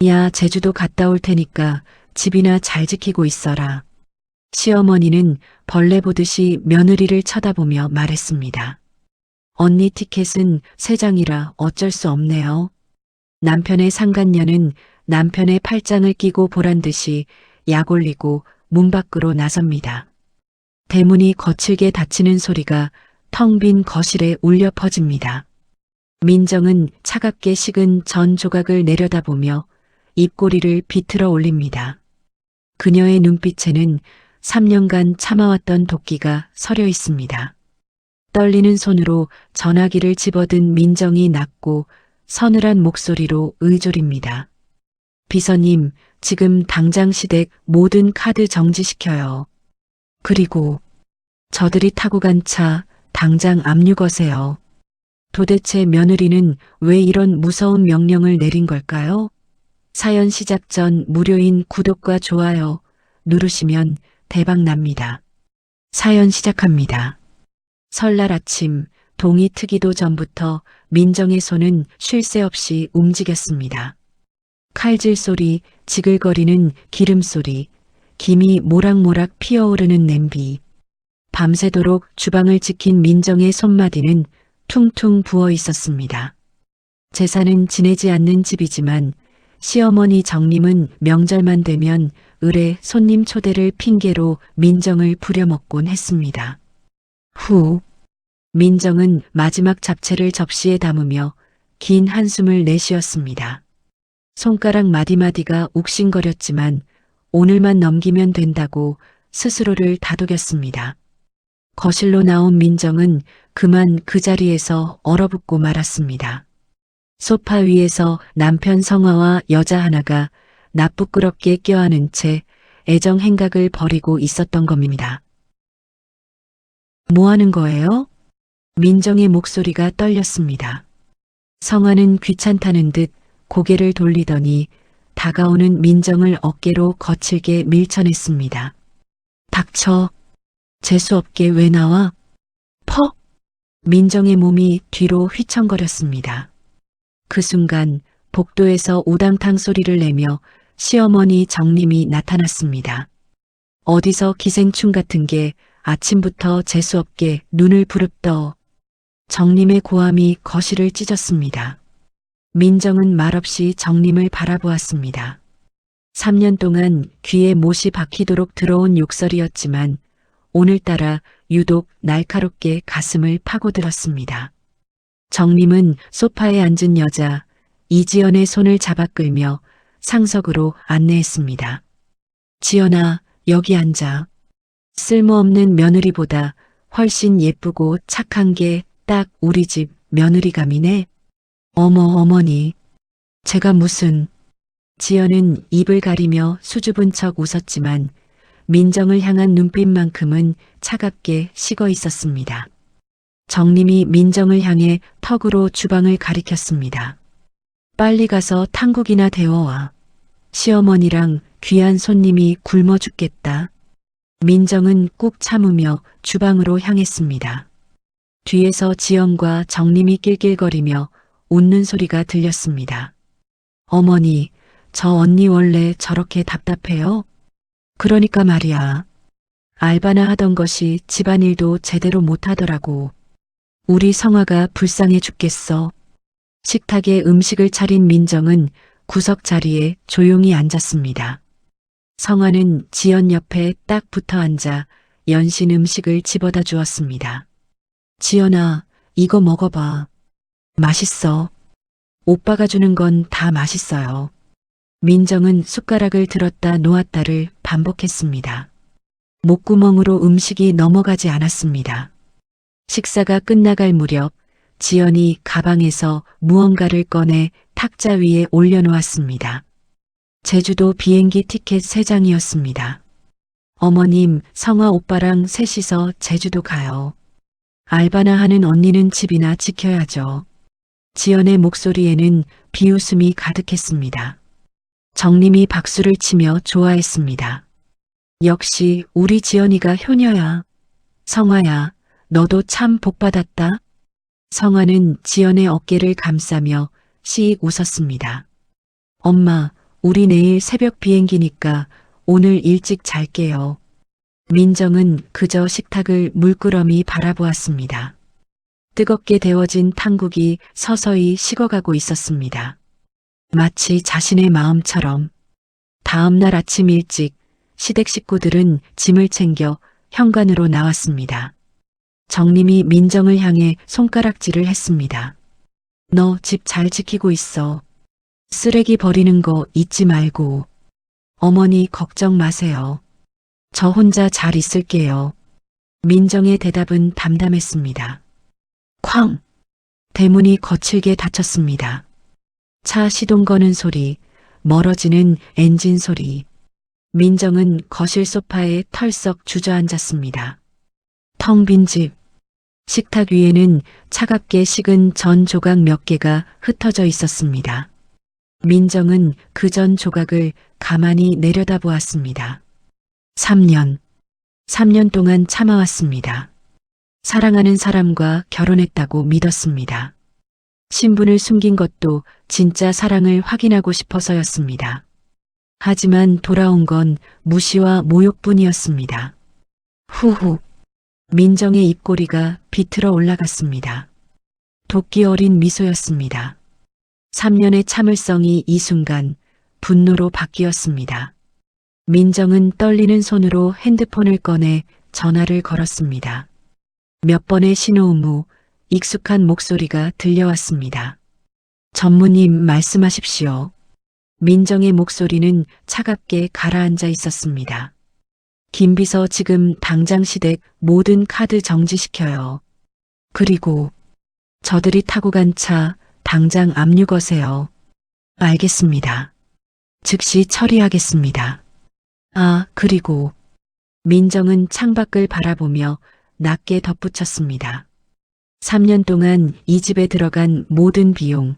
야, 제주도 갔다 올 테니까 집이나 잘 지키고 있어라. 시어머니는 벌레 보듯이 며느리를 쳐다보며 말했습니다. 언니 티켓은 3장이라 어쩔 수 없네요. 남편의 상간녀는 남편의 팔짱을 끼고 보란 듯이 약 올리고 문 밖으로 나섭니다. 대문이 거칠게 닫히는 소리가 텅 빈 거실에 울려 퍼집니다. 민정은 차갑게 식은 전 조각을 내려다보며 입꼬리를 비틀어 올립니다. 그녀의 눈빛에는 3년간 참아왔던 도끼가 서려 있습니다. 떨리는 손으로 전화기를 집어든 민정이 낮고 서늘한 목소리로 의졸입니다. 비서님, 지금 당장 시댁 모든 카드 정지시켜요. 그리고 저들이 타고 간 차 당장 압류 거세요. 도대체 며느리는 왜 이런 무서운 명령을 내린 걸까요? 사연 시작 전 무료인 구독과 좋아요 누르시면 대박 납니다. 사연 시작합니다. 설날 아침 동이 트기도 전부터 민정의 손은 쉴 새 없이 움직였습니다. 칼질 소리, 지글거리는 기름 소리, 김이 모락모락 피어오르는 냄비. 밤새도록 주방을 지킨 민정의 손마디는 퉁퉁 부어 있었습니다. 제사는 지내지 않는 집이지만 시어머니 정림은 명절만 되면 을에 손님 초대를 핑계로 민정을 부려먹곤 했습니다. 후, 민정은 마지막 잡채를 접시에 담으며 긴 한숨을 내쉬었습니다. 손가락 마디마디가 욱신거렸지만 오늘만 넘기면 된다고 스스로를 다독였습니다. 거실로 나온 민정은 그만 그 자리에서 얼어붙고 말았습니다. 소파 위에서 남편 성화와 여자 하나가 나쁘끄럽게 껴안은 채 애정 행각을 벌이고 있었던 겁니다. 뭐 하는 거예요? 민정의 목소리가 떨렸습니다. 성화는 귀찮다는 듯 고개를 돌리더니 다가오는 민정을 어깨로 거칠게 밀쳐냈습니다. 닥쳐. 재수없게 왜 나와? 퍽! 민정의 몸이 뒤로 휘청거렸습니다. 그 순간 복도에서 우당탕 소리를 내며 시어머니 정림이 나타났습니다. 어디서 기생충 같은 게 아침부터 재수없게 눈을 부릅떠. 정림의 고함이 거실을 찢었습니다. 민정은 말없이 정림을 바라보았습니다. 3년 동안 귀에 못이 박히도록 들어온 욕설이었지만 오늘따라 유독 날카롭게 가슴을 파고들었습니다. 정림은 소파에 앉은 여자 이지연의 손을 잡아 끌며 상석으로 안내했습니다. 지연아, 여기 앉아. 쓸모없는 며느리보다 훨씬 예쁘고 착한 게 딱 우리 집 며느리감이네. 어머 어머니, 제가 무슨... 지연은 입을 가리며 수줍은 척 웃었지만 민정을 향한 눈빛만큼은 차갑게 식어 있었습니다. 정림이 민정을 향해 턱으로 주방을 가리켰습니다. 빨리 가서 탕국이나 데워와. 시어머니랑 귀한 손님이 굶어 죽겠다. 민정은 꾹 참으며 주방으로 향했습니다. 뒤에서 지연과 정림이 낄낄거리며 웃는 소리가 들렸습니다. 어머니, 저 언니 원래 저렇게 답답해요? 그러니까 말이야. 알바나 하던 것이 집안일도 제대로 못하더라고. 우리 성화가 불쌍해 죽겠어. 식탁에 음식을 차린 민정은 구석 자리에 조용히 앉았습니다. 성화는 지연 옆에 딱 붙어 앉아 연신 음식을 집어다 주었습니다. 지연아, 이거 먹어봐. 맛있어. 오빠가 주는 건 다 맛있어요. 민정은 숟가락을 들었다 놓았다를 반복했습니다. 목구멍으로 음식이 넘어가지 않았습니다. 식사가 끝나갈 무렵 지연이 가방에서 무언가를 꺼내 탁자 위에 올려놓았습니다. 제주도 비행기 티켓 3장이었습니다. 어머님, 성화 오빠랑 셋이서 제주도 가요. 알바나 하는 언니는 집이나 지켜야죠. 지연의 목소리에는 비웃음이 가득했습니다. 정림이 박수를 치며 좋아했습니다. 역시 우리 지연이가 효녀야. 성화야, 너도 참 복받았다. 성화는 지연의 어깨를 감싸며 시익 웃었습니다. 엄마, 우리 내일 새벽 비행기니까 오늘 일찍 잘게요. 민정은 그저 식탁을 물끄러미 바라보았습니다. 뜨겁게 데워진 탕국이 서서히 식어가고 있었습니다. 마치 자신의 마음처럼. 다음 날 아침 일찍 시댁 식구들은 짐을 챙겨 현관으로 나왔습니다. 정림이 민정을 향해 손가락질을 했습니다. 너 집 잘 지키고 있어. 쓰레기 버리는 거 잊지 말고. 어머니 걱정 마세요. 저 혼자 잘 있을게요. 민정의 대답은 담담했습니다. 쾅! 대문이 거칠게 닫혔습니다. 차 시동 거는 소리, 멀어지는 엔진 소리. 민정은 거실 소파에 털썩 주저앉았습니다. 텅 빈 집. 식탁 위에는 차갑게 식은 전 조각 몇 개가 흩어져 있었습니다. 민정은 그 전 조각을 가만히 내려다보았습니다. 3년 동안 참아왔습니다. 사랑하는 사람과 결혼했다고 믿었습니다. 신분을 숨긴 것도 진짜 사랑을 확인하고 싶어서였습니다. 하지만 돌아온 건 무시와 모욕뿐이었습니다. 후후. 민정의 입꼬리가 비틀어 올라갔습니다. 도끼 어린 미소였습니다. 3년의 참을성이 이 순간 분노로 바뀌었습니다. 민정은 떨리는 손으로 핸드폰을 꺼내 전화를 걸었습니다. 몇 번의 신호음 후 익숙한 목소리가 들려왔습니다. 전무님 말씀하십시오. 민정의 목소리는 차갑게 가라앉아 있었습니다. 김 비서 지금 당장 시댁 모든 카드 정지시켜요. 그리고 저들이 타고 간 차 당장 압류 거세요. 알겠습니다. 즉시 처리하겠습니다. 아, 그리고 민정은 창밖을 바라보며 낮게 덧붙였습니다. 3년 동안 이 집에 들어간 모든 비용,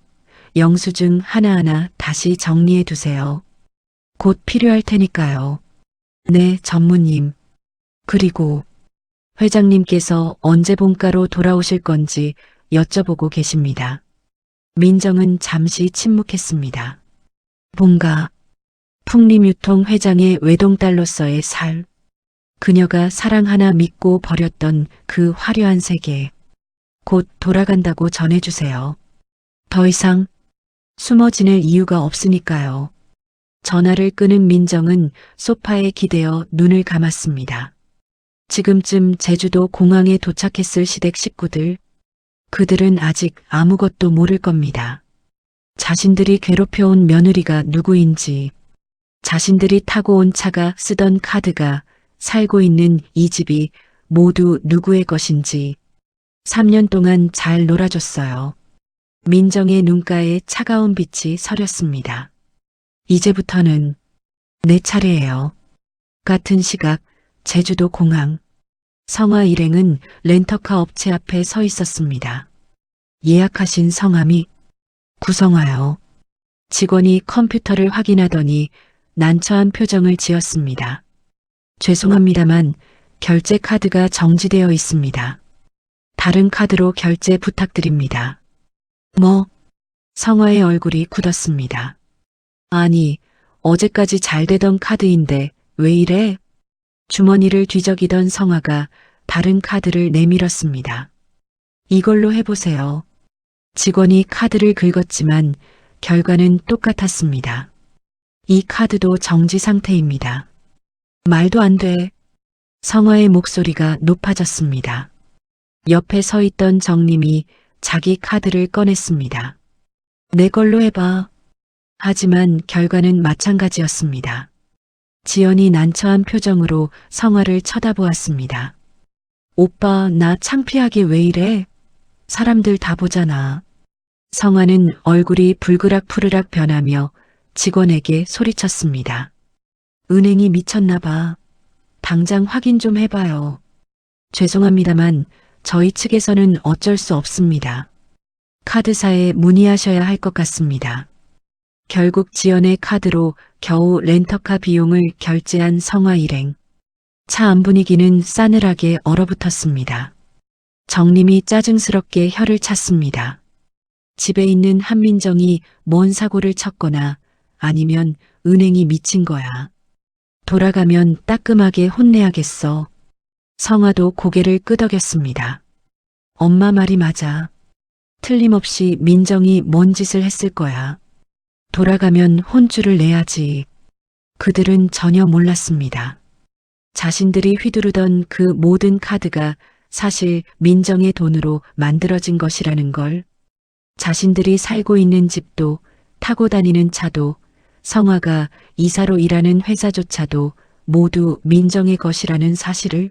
영수증 하나하나 다시 정리해 두세요. 곧 필요할 테니까요. 네, 전무님. 그리고 회장님께서 언제 본가로 돌아오실 건지 여쭤보고 계십니다. 민정은 잠시 침묵했습니다. 본가, 풍림유통 회장의 외동딸로서의 살, 그녀가 사랑 하나 믿고 버렸던 그 화려한 세계, 곧 돌아간다고 전해주세요. 더 이상 숨어 지낼 이유가 없으니까요. 전화를 끊은 민정은 소파에 기대어 눈을 감았습니다. 지금쯤 제주도 공항에 도착했을 시댁 식구들, 그들은 아직 아무것도 모를 겁니다. 자신들이 괴롭혀온 며느리가 누구인지, 자신들이 타고 온 차가 쓰던 카드가 살고 있는 이 집이 모두 누구의 것인지 3년 동안 잘 놀아줬어요. 민정의 눈가에 차가운 빛이 서렸습니다. 이제부터는 내 차례예요. 같은 시각 제주도 공항. 성화 일행은 렌터카 업체 앞에 서 있었습니다. 예약하신 성함이 구성화요. 직원이 컴퓨터를 확인하더니 난처한 표정을 지었습니다. 죄송합니다만 결제 카드가 정지되어 있습니다. 다른 카드로 결제 부탁드립니다. 뭐? 성화의 얼굴이 굳었습니다. 아니, 어제까지 잘 되던 카드인데 왜 이래? 주머니를 뒤적이던 성화가 다른 카드를 내밀었습니다. 이걸로 해보세요. 직원이 카드를 긁었지만 결과는 똑같았습니다. 이 카드도 정지 상태입니다. 말도 안 돼. 성화의 목소리가 높아졌습니다. 옆에 서 있던 정림이 자기 카드를 꺼냈습니다. 내 걸로 해봐. 하지만 결과는 마찬가지였습니다. 지연이 난처한 표정으로 성화를 쳐다보았습니다. 오빠, 나 창피하게 왜 이래? 사람들 다 보잖아. 성화는 얼굴이 불그락 푸르락 변하며 직원에게 소리쳤습니다. 은행이 미쳤나 봐. 당장 확인 좀 해봐요. 죄송합니다만 저희 측에서는 어쩔 수 없습니다. 카드사에 문의하셔야 할 것 같습니다. 결국 지연의 카드로 겨우 렌터카 비용을 결제한 성화 일행. 차 안 분위기는 싸늘하게 얼어붙었습니다. 정림이 짜증스럽게 혀를 찼습니다. 집에 있는 한민정이 뭔 사고를 쳤거나 아니면 은행이 미친 거야. 돌아가면 따끔하게 혼내야겠어. 성화도 고개를 끄덕였습니다. 엄마 말이 맞아. 틀림없이 민정이 뭔 짓을 했을 거야. 돌아가면 혼쭐을 내야지. 그들은 전혀 몰랐습니다. 자신들이 휘두르던 그 모든 카드가 사실 민정의 돈으로 만들어진 것이라는 걸. 자신들이 살고 있는 집도, 타고 다니는 차도, 성화가 이사로 일하는 회사조차도 모두 민정의 것이라는 사실을.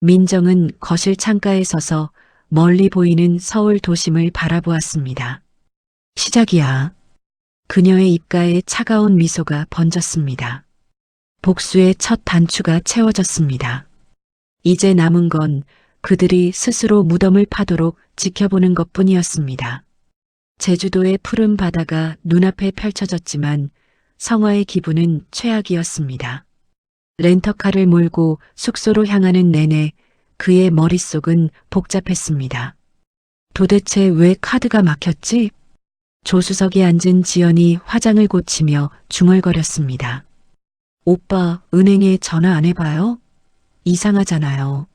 민정은 거실 창가에 서서 멀리 보이는 서울 도심을 바라보았습니다. 시작이야. 그녀의 입가에 차가운 미소가 번졌습니다. 복수의 첫 단추가 채워졌습니다. 이제 남은 건 그들이 스스로 무덤을 파도록 지켜보는 것뿐이었습니다. 제주도의 푸른 바다가 눈앞에 펼쳐졌지만 성화의 기분은 최악이었습니다. 렌터카를 몰고 숙소로 향하는 내내 그의 머릿속은 복잡했습니다. 도대체 왜 카드가 막혔지? 조수석에 앉은 지연이 화장을 고치며 중얼거렸습니다. 오빠, 은행에 전화 안 해봐요? 이상하잖아요.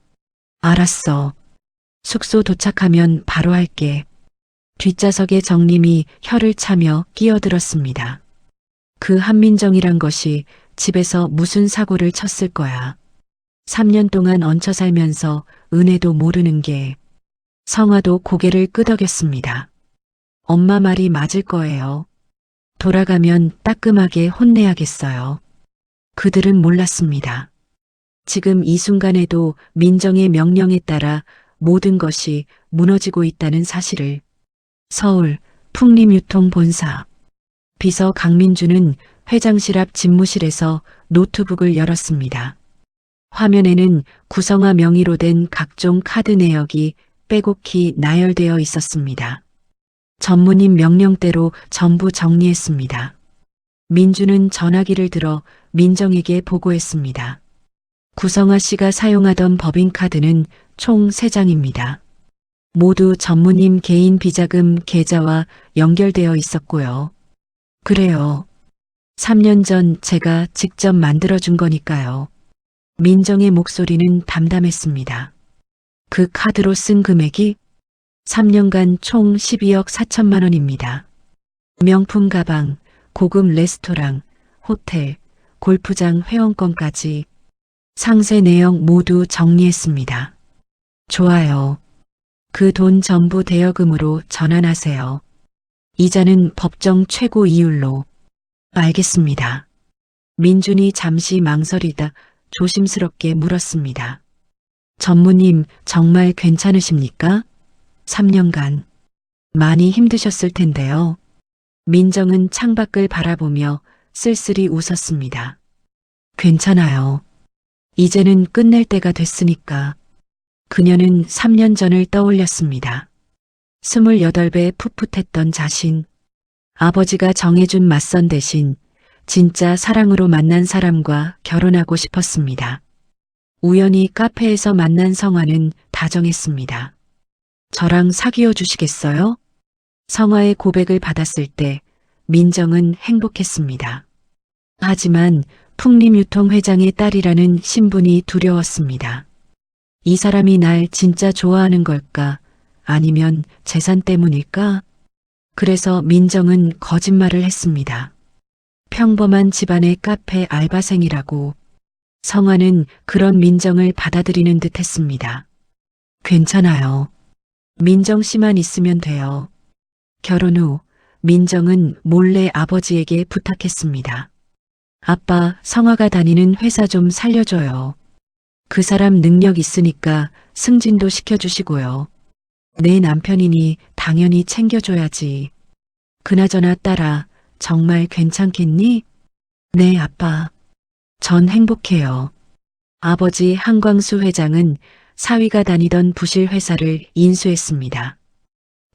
알았어. 숙소 도착하면 바로 할게. 뒷좌석의 정림이 혀를 차며 끼어들었습니다. 그 한민정이란 것이 집에서 무슨 사고를 쳤을 거야. 3년 동안 얹혀 살면서 은혜도 모르는 게. 성화도 고개를 끄덕였습니다. 엄마 말이 맞을 거예요. 돌아가면 따끔하게 혼내야겠어요. 그들은 몰랐습니다. 지금 이 순간에도 민정의 명령에 따라 모든 것이 무너지고 있다는 사실을. 서울 풍림유통본사. 비서 강민주는 회장실 앞 집무실에서 노트북을 열었습니다. 화면에는 구성화 명의로 된 각종 카드 내역이 빼곡히 나열되어 있었습니다. 전무님 명령대로 전부 정리했습니다. 민주는 전화기를 들어 민정에게 보고했습니다. 구성화 씨가 사용하던 법인카드는 총 3장입니다. 모두 전무님 개인 비자금 계좌와 연결되어 있었고요. 그래요. 3년 전 제가 직접 만들어준 거니까요. 민정의 목소리는 담담했습니다. 그 카드로 쓴 금액이 3년간 총 12억 4천만 원입니다. 명품 가방, 고급 레스토랑, 호텔, 골프장 회원권까지 상세 내역 모두 정리했습니다. 좋아요. 그 돈 전부 대여금으로 전환하세요. 이자는 법정 최고 이율로. 알겠습니다. 민준이 잠시 망설이다 조심스럽게 물었습니다. 전무님 정말 괜찮으십니까? 3년간 많이 힘드셨을 텐데요. 민정은 창밖을 바라보며 쓸쓸히 웃었습니다. 괜찮아요. 이제는 끝낼 때가 됐으니까. 그녀는 3년 전을 떠올렸습니다. 28배 풋풋했던 자신. 아버지가 정해준 맞선 대신 진짜 사랑으로 만난 사람과 결혼하고 싶었습니다. 우연히 카페에서 만난 성화는 다정했습니다. 저랑 사귀어 주시겠어요? 성화의 고백을 받았을 때 민정은 행복했습니다. 하지만 풍림유통 회장의 딸이라는 신분이 두려웠습니다. 이 사람이 날 진짜 좋아하는 걸까? 아니면 재산 때문일까? 그래서 민정은 거짓말을 했습니다. 평범한 집안의 카페 알바생이라고. 성화는 그런 민정을 받아들이는 듯 했습니다. 괜찮아요. 민정 씨만 있으면 돼요. 결혼 후 민정은 몰래 아버지에게 부탁했습니다. 아빠, 성화가 다니는 회사 좀 살려줘요. 그 사람 능력 있으니까 승진도 시켜주시고요. 내 남편이니 당연히 챙겨줘야지. 그나저나 딸아, 정말 괜찮겠니? 네, 아빠. 전 행복해요. 아버지 한광수 회장은 사위가 다니던 부실 회사를 인수했습니다.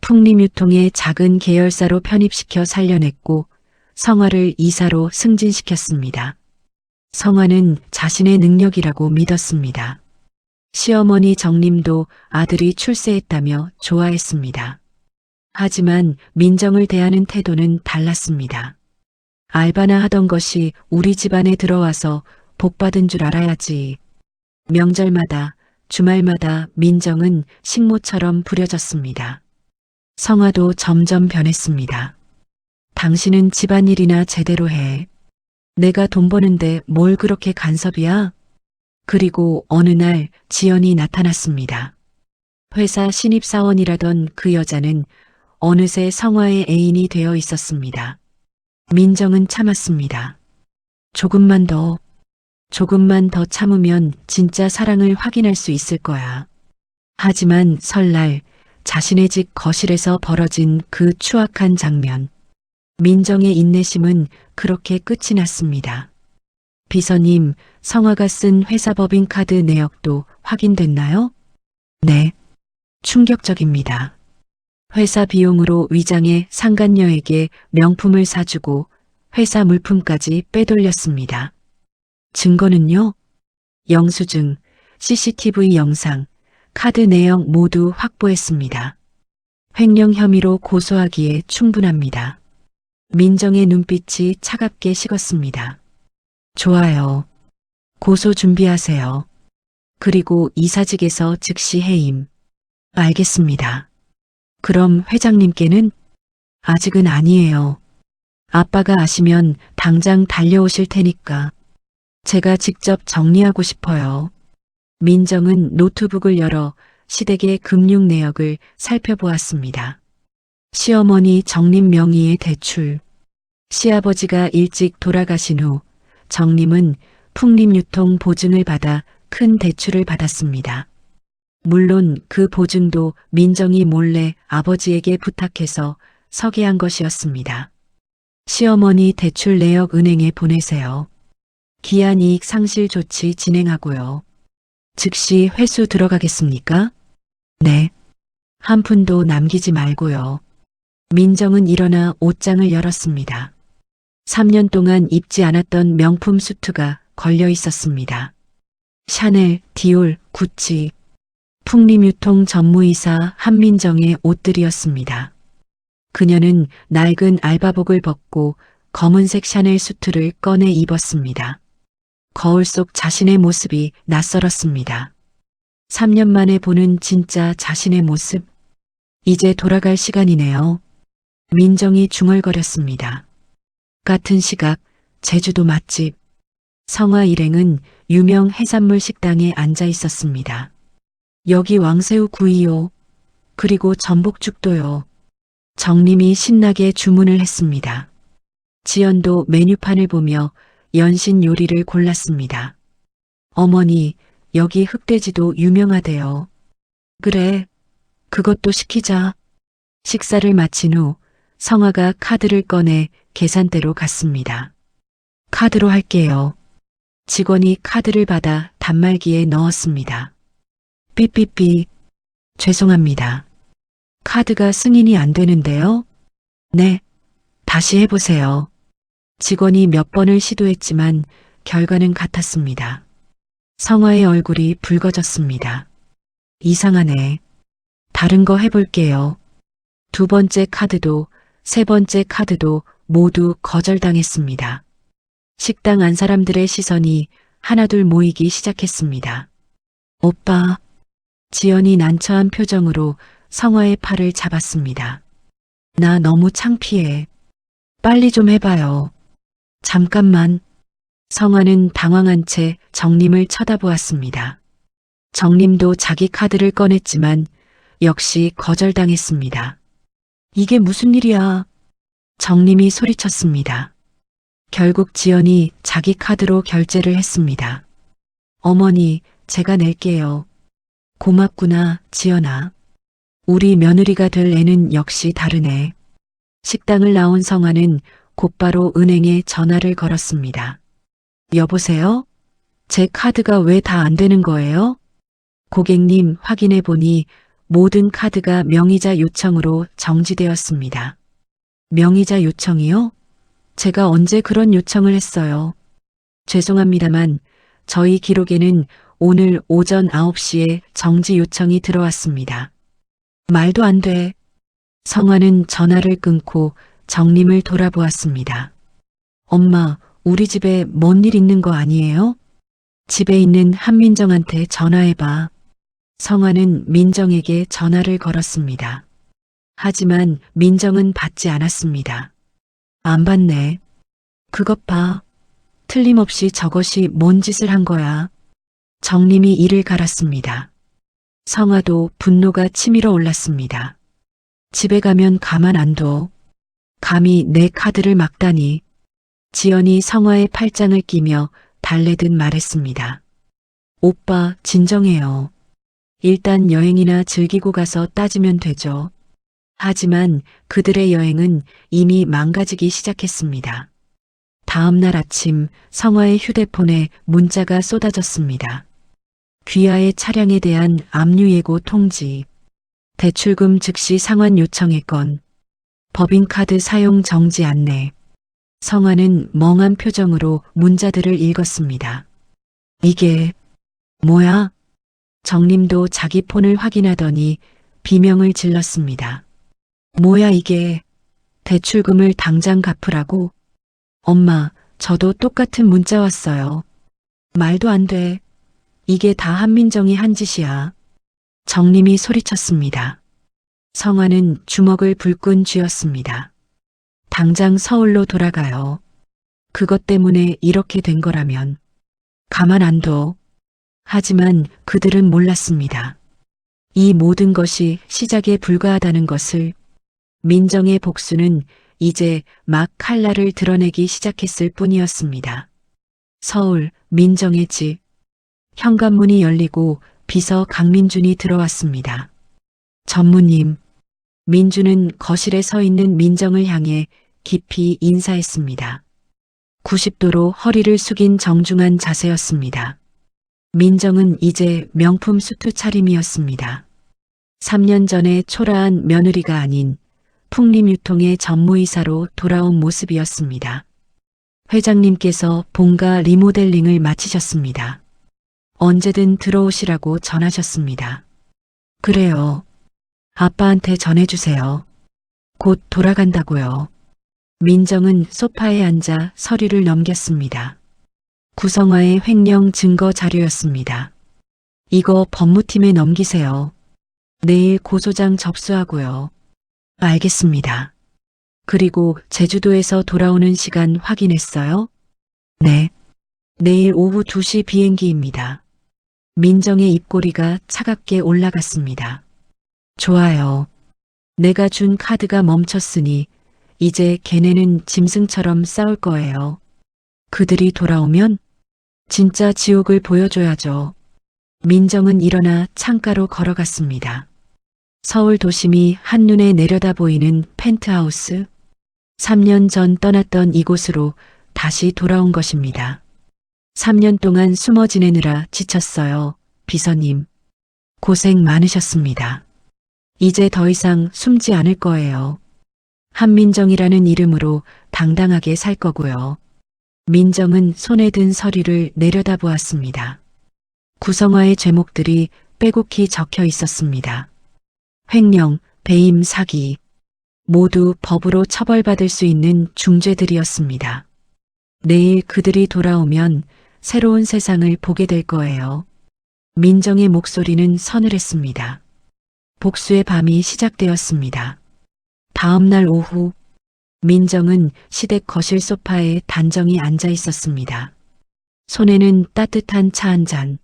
풍림유통의 작은 계열사로 편입시켜 살려냈고 성화를 이사로 승진시켰습니다. 성화는 자신의 능력이라고 믿었습니다. 시어머니 정림도 아들이 출세했다며 좋아했습니다. 하지만 민정을 대하는 태도는 달랐습니다. 알바나 하던 것이 우리 집안에 들어와서 복받은 줄 알아야지. 명절마다 주말마다 민정은 식모처럼 부려졌습니다. 성화도 점점 변했습니다. 당신은 집안일이나 제대로 해. 내가 돈 버는데 뭘 그렇게 간섭이야? 그리고 어느 날 지연이 나타났습니다. 회사 신입사원이라던 그 여자는 어느새 성화의 애인이 되어 있었습니다. 민정은 참았습니다. 조금만 더 참으면 진짜 사랑을 확인할 수 있을 거야. 하지만 설날 자신의 집 거실에서 벌어진 그 추악한 장면. 민정의 인내심은 그렇게 끝이 났습니다. 비서님, 성화가 쓴 회사 법인카드 내역도 확인됐나요? 네. 충격적입니다. 회사 비용으로 위장해 상간녀에게 명품을 사주고 회사 물품까지 빼돌렸습니다. 증거는요? 영수증, CCTV 영상, 카드 내역 모두 확보했습니다. 횡령 혐의로 고소하기에 충분합니다. 민정의 눈빛이 차갑게 식었습니다. 좋아요. 고소 준비하세요. 그리고 이사직에서 즉시 해임. 알겠습니다. 그럼 회장님께는? 아직은 아니에요. 아빠가 아시면 당장 달려오실 테니까. 제가 직접 정리하고 싶어요. 민정은 노트북을 열어 시댁의 금융 내역을 살펴보았습니다. 시어머니 정림 명의의 대출. 시아버지가 일찍 돌아가신 후 정림은 풍림유통 보증을 받아 큰 대출을 받았습니다. 물론 그 보증도 민정이 몰래 아버지에게 부탁해서 서게한 것이었습니다. 시어머니 대출 내역 은행에 보내세요. 기한 이익 상실 조치 진행하고요. 즉시 회수 들어가겠습니까? 네. 한 푼도 남기지 말고요. 민정은 일어나 옷장을 열었습니다. 3년 동안 입지 않았던 명품 수트가 걸려 있었습니다. 샤넬, 디올, 구찌, 풍림유통 전무이사 한민정의 옷들이었습니다. 그녀는 낡은 알바복을 벗고 검은색 샤넬 수트를 꺼내 입었습니다. 거울 속 자신의 모습이 낯설었습니다. 3년 만에 보는 진짜 자신의 모습. 이제 돌아갈 시간이네요. 민정이 중얼거렸습니다. 같은 시각 제주도 맛집. 성화 일행은 유명 해산물 식당에 앉아 있었습니다. 여기 왕새우 구이요. 그리고 전복죽도요. 정림이 신나게 주문을 했습니다. 지연도 메뉴판을 보며 연신 요리를 골랐습니다. 어머니, 여기 흑돼지도 유명하대요. 그래, 그것도 시키자. 식사를 마친 후 성화가 카드를 꺼내 계산대로 갔습니다. 카드로 할게요. 직원이 카드를 받아 단말기에 넣었습니다. 삐삐삐. 죄송합니다. 카드가 승인이 안 되는데요? 네. 다시 해보세요. 직원이 몇 번을 시도했지만 결과는 같았습니다. 성화의 얼굴이 붉어졌습니다. 이상하네. 다른 거 해볼게요. 두 번째 카드도 세 번째 카드도 모두 거절당했습니다. 식당 안 사람들의 시선이 하나둘 모이기 시작했습니다. 오빠. 지연이 난처한 표정으로 성화의 팔을 잡았습니다. 나 너무 창피해. 빨리 좀 해봐요. 잠깐만. 성화는 당황한 채 정림을 쳐다보았습니다. 정림도 자기 카드를 꺼냈지만 역시 거절당했습니다. 이게 무슨 일이야? 정림이 소리쳤습니다. 결국 지연이 자기 카드로 결제를 했습니다. 어머니, 제가 낼게요. 고맙구나, 지연아. 우리 며느리가 될 애는 역시 다르네. 식당을 나온 성화는 곧바로 은행에 전화를 걸었습니다. 여보세요? 제 카드가 왜 다 안 되는 거예요? 고객님, 확인해 보니 모든 카드가 명의자 요청으로 정지되었습니다. 명의자 요청이요? 제가 언제 그런 요청을 했어요? 죄송합니다만 저희 기록에는 오늘 오전 9시에 정지 요청이 들어왔습니다. 말도 안 돼. 성화는 전화를 끊고 정림을 돌아보았습니다. 엄마, 우리 집에 뭔 일 있는 거 아니에요? 집에 있는 한민정한테 전화해봐. 성화는 민정에게 전화를 걸었습니다. 하지만 민정은 받지 않았습니다. 안 받네. 그것 봐. 틀림없이 저것이 뭔 짓을 한 거야. 정림이 이를 갈았습니다. 성화도 분노가 치밀어 올랐습니다. 집에 가면 가만 안 둬. 감히 내 카드를 막다니. 지연이 성화의 팔짱을 끼며 달래듯 말했습니다. 오빠, 진정해요. 일단 여행이나 즐기고 가서 따지면 되죠. 하지만 그들의 여행은 이미 망가지기 시작했습니다. 다음 날 아침 성화의 휴대폰에 문자가 쏟아졌습니다. 귀하의 차량에 대한 압류 예고 통지, 대출금 즉시 상환 요청의 건, 법인카드 사용 정지 안내. 성화는 멍한 표정으로 문자들을 읽었습니다. 이게 뭐야? 정림도 자기 폰을 확인하더니 비명을 질렀습니다. 뭐야 이게? 대출금을 당장 갚으라고? 엄마, 저도 똑같은 문자 왔어요. 말도 안 돼. 이게 다 한민정이 한 짓이야. 정림이 소리쳤습니다. 성화는 주먹을 불끈 쥐었습니다. 당장 서울로 돌아가요. 그것 때문에 이렇게 된 거라면 가만 안 둬. 하지만 그들은 몰랐습니다. 이 모든 것이 시작에 불과하다는 것을. 민정의 복수는 이제 막 칼날을 드러내기 시작했을 뿐이었습니다. 서울 민정의 집. 현관문이 열리고 비서 강민준이 들어왔습니다. 전무님. 민준은 거실에 서 있는 민정을 향해 깊이 인사했습니다. 90도로 허리를 숙인 정중한 자세였습니다. 민정은 이제 명품 수트 차림이었습니다. 3년 전에 초라한 며느리가 아닌 풍림유통의 전무이사로 돌아온 모습이었습니다. 회장님께서 본가 리모델링을 마치셨습니다. 언제든 들어오시라고 전하셨습니다. 그래요. 아빠한테 전해주세요. 곧 돌아간다고요. 민정은 소파에 앉아 서류를 넘겼습니다. 구성화의 횡령 증거 자료였습니다. 이거 법무팀에 넘기세요. 내일 고소장 접수하고요. 알겠습니다. 그리고 제주도에서 돌아오는 시간 확인했어요? 네. 내일 오후 2시 비행기입니다. 민정의 입꼬리가 차갑게 올라갔습니다. 좋아요. 내가 준 카드가 멈췄으니 이제 걔네는 짐승처럼 싸울 거예요. 그들이 돌아오면 진짜 지옥을 보여줘야죠. 민정은 일어나 창가로 걸어갔습니다. 서울 도심이 한눈에 내려다 보이는 펜트하우스. 3년 전 떠났던 이곳으로 다시 돌아온 것입니다. 3년 동안 숨어 지내느라 지쳤어요. 비서님. 고생 많으셨습니다. 이제 더 이상 숨지 않을 거예요. 한민정이라는 이름으로 당당하게 살 거고요. 민정은 손에 든 서류를 내려다보았습니다. 구성화의 제목들이 빼곡히 적혀 있었습니다. 횡령, 배임, 사기. 모두 법으로 처벌받을 수 있는 중죄들이었습니다. 내일 그들이 돌아오면 새로운 세상을 보게 될 거예요. 민정의 목소리는 서늘했습니다. 복수의 밤이 시작되었습니다. 다음 날 오후, 민정은 시댁 거실 소파에 단정히 앉아 있었습니다. 손에는 따뜻한 차 한 잔.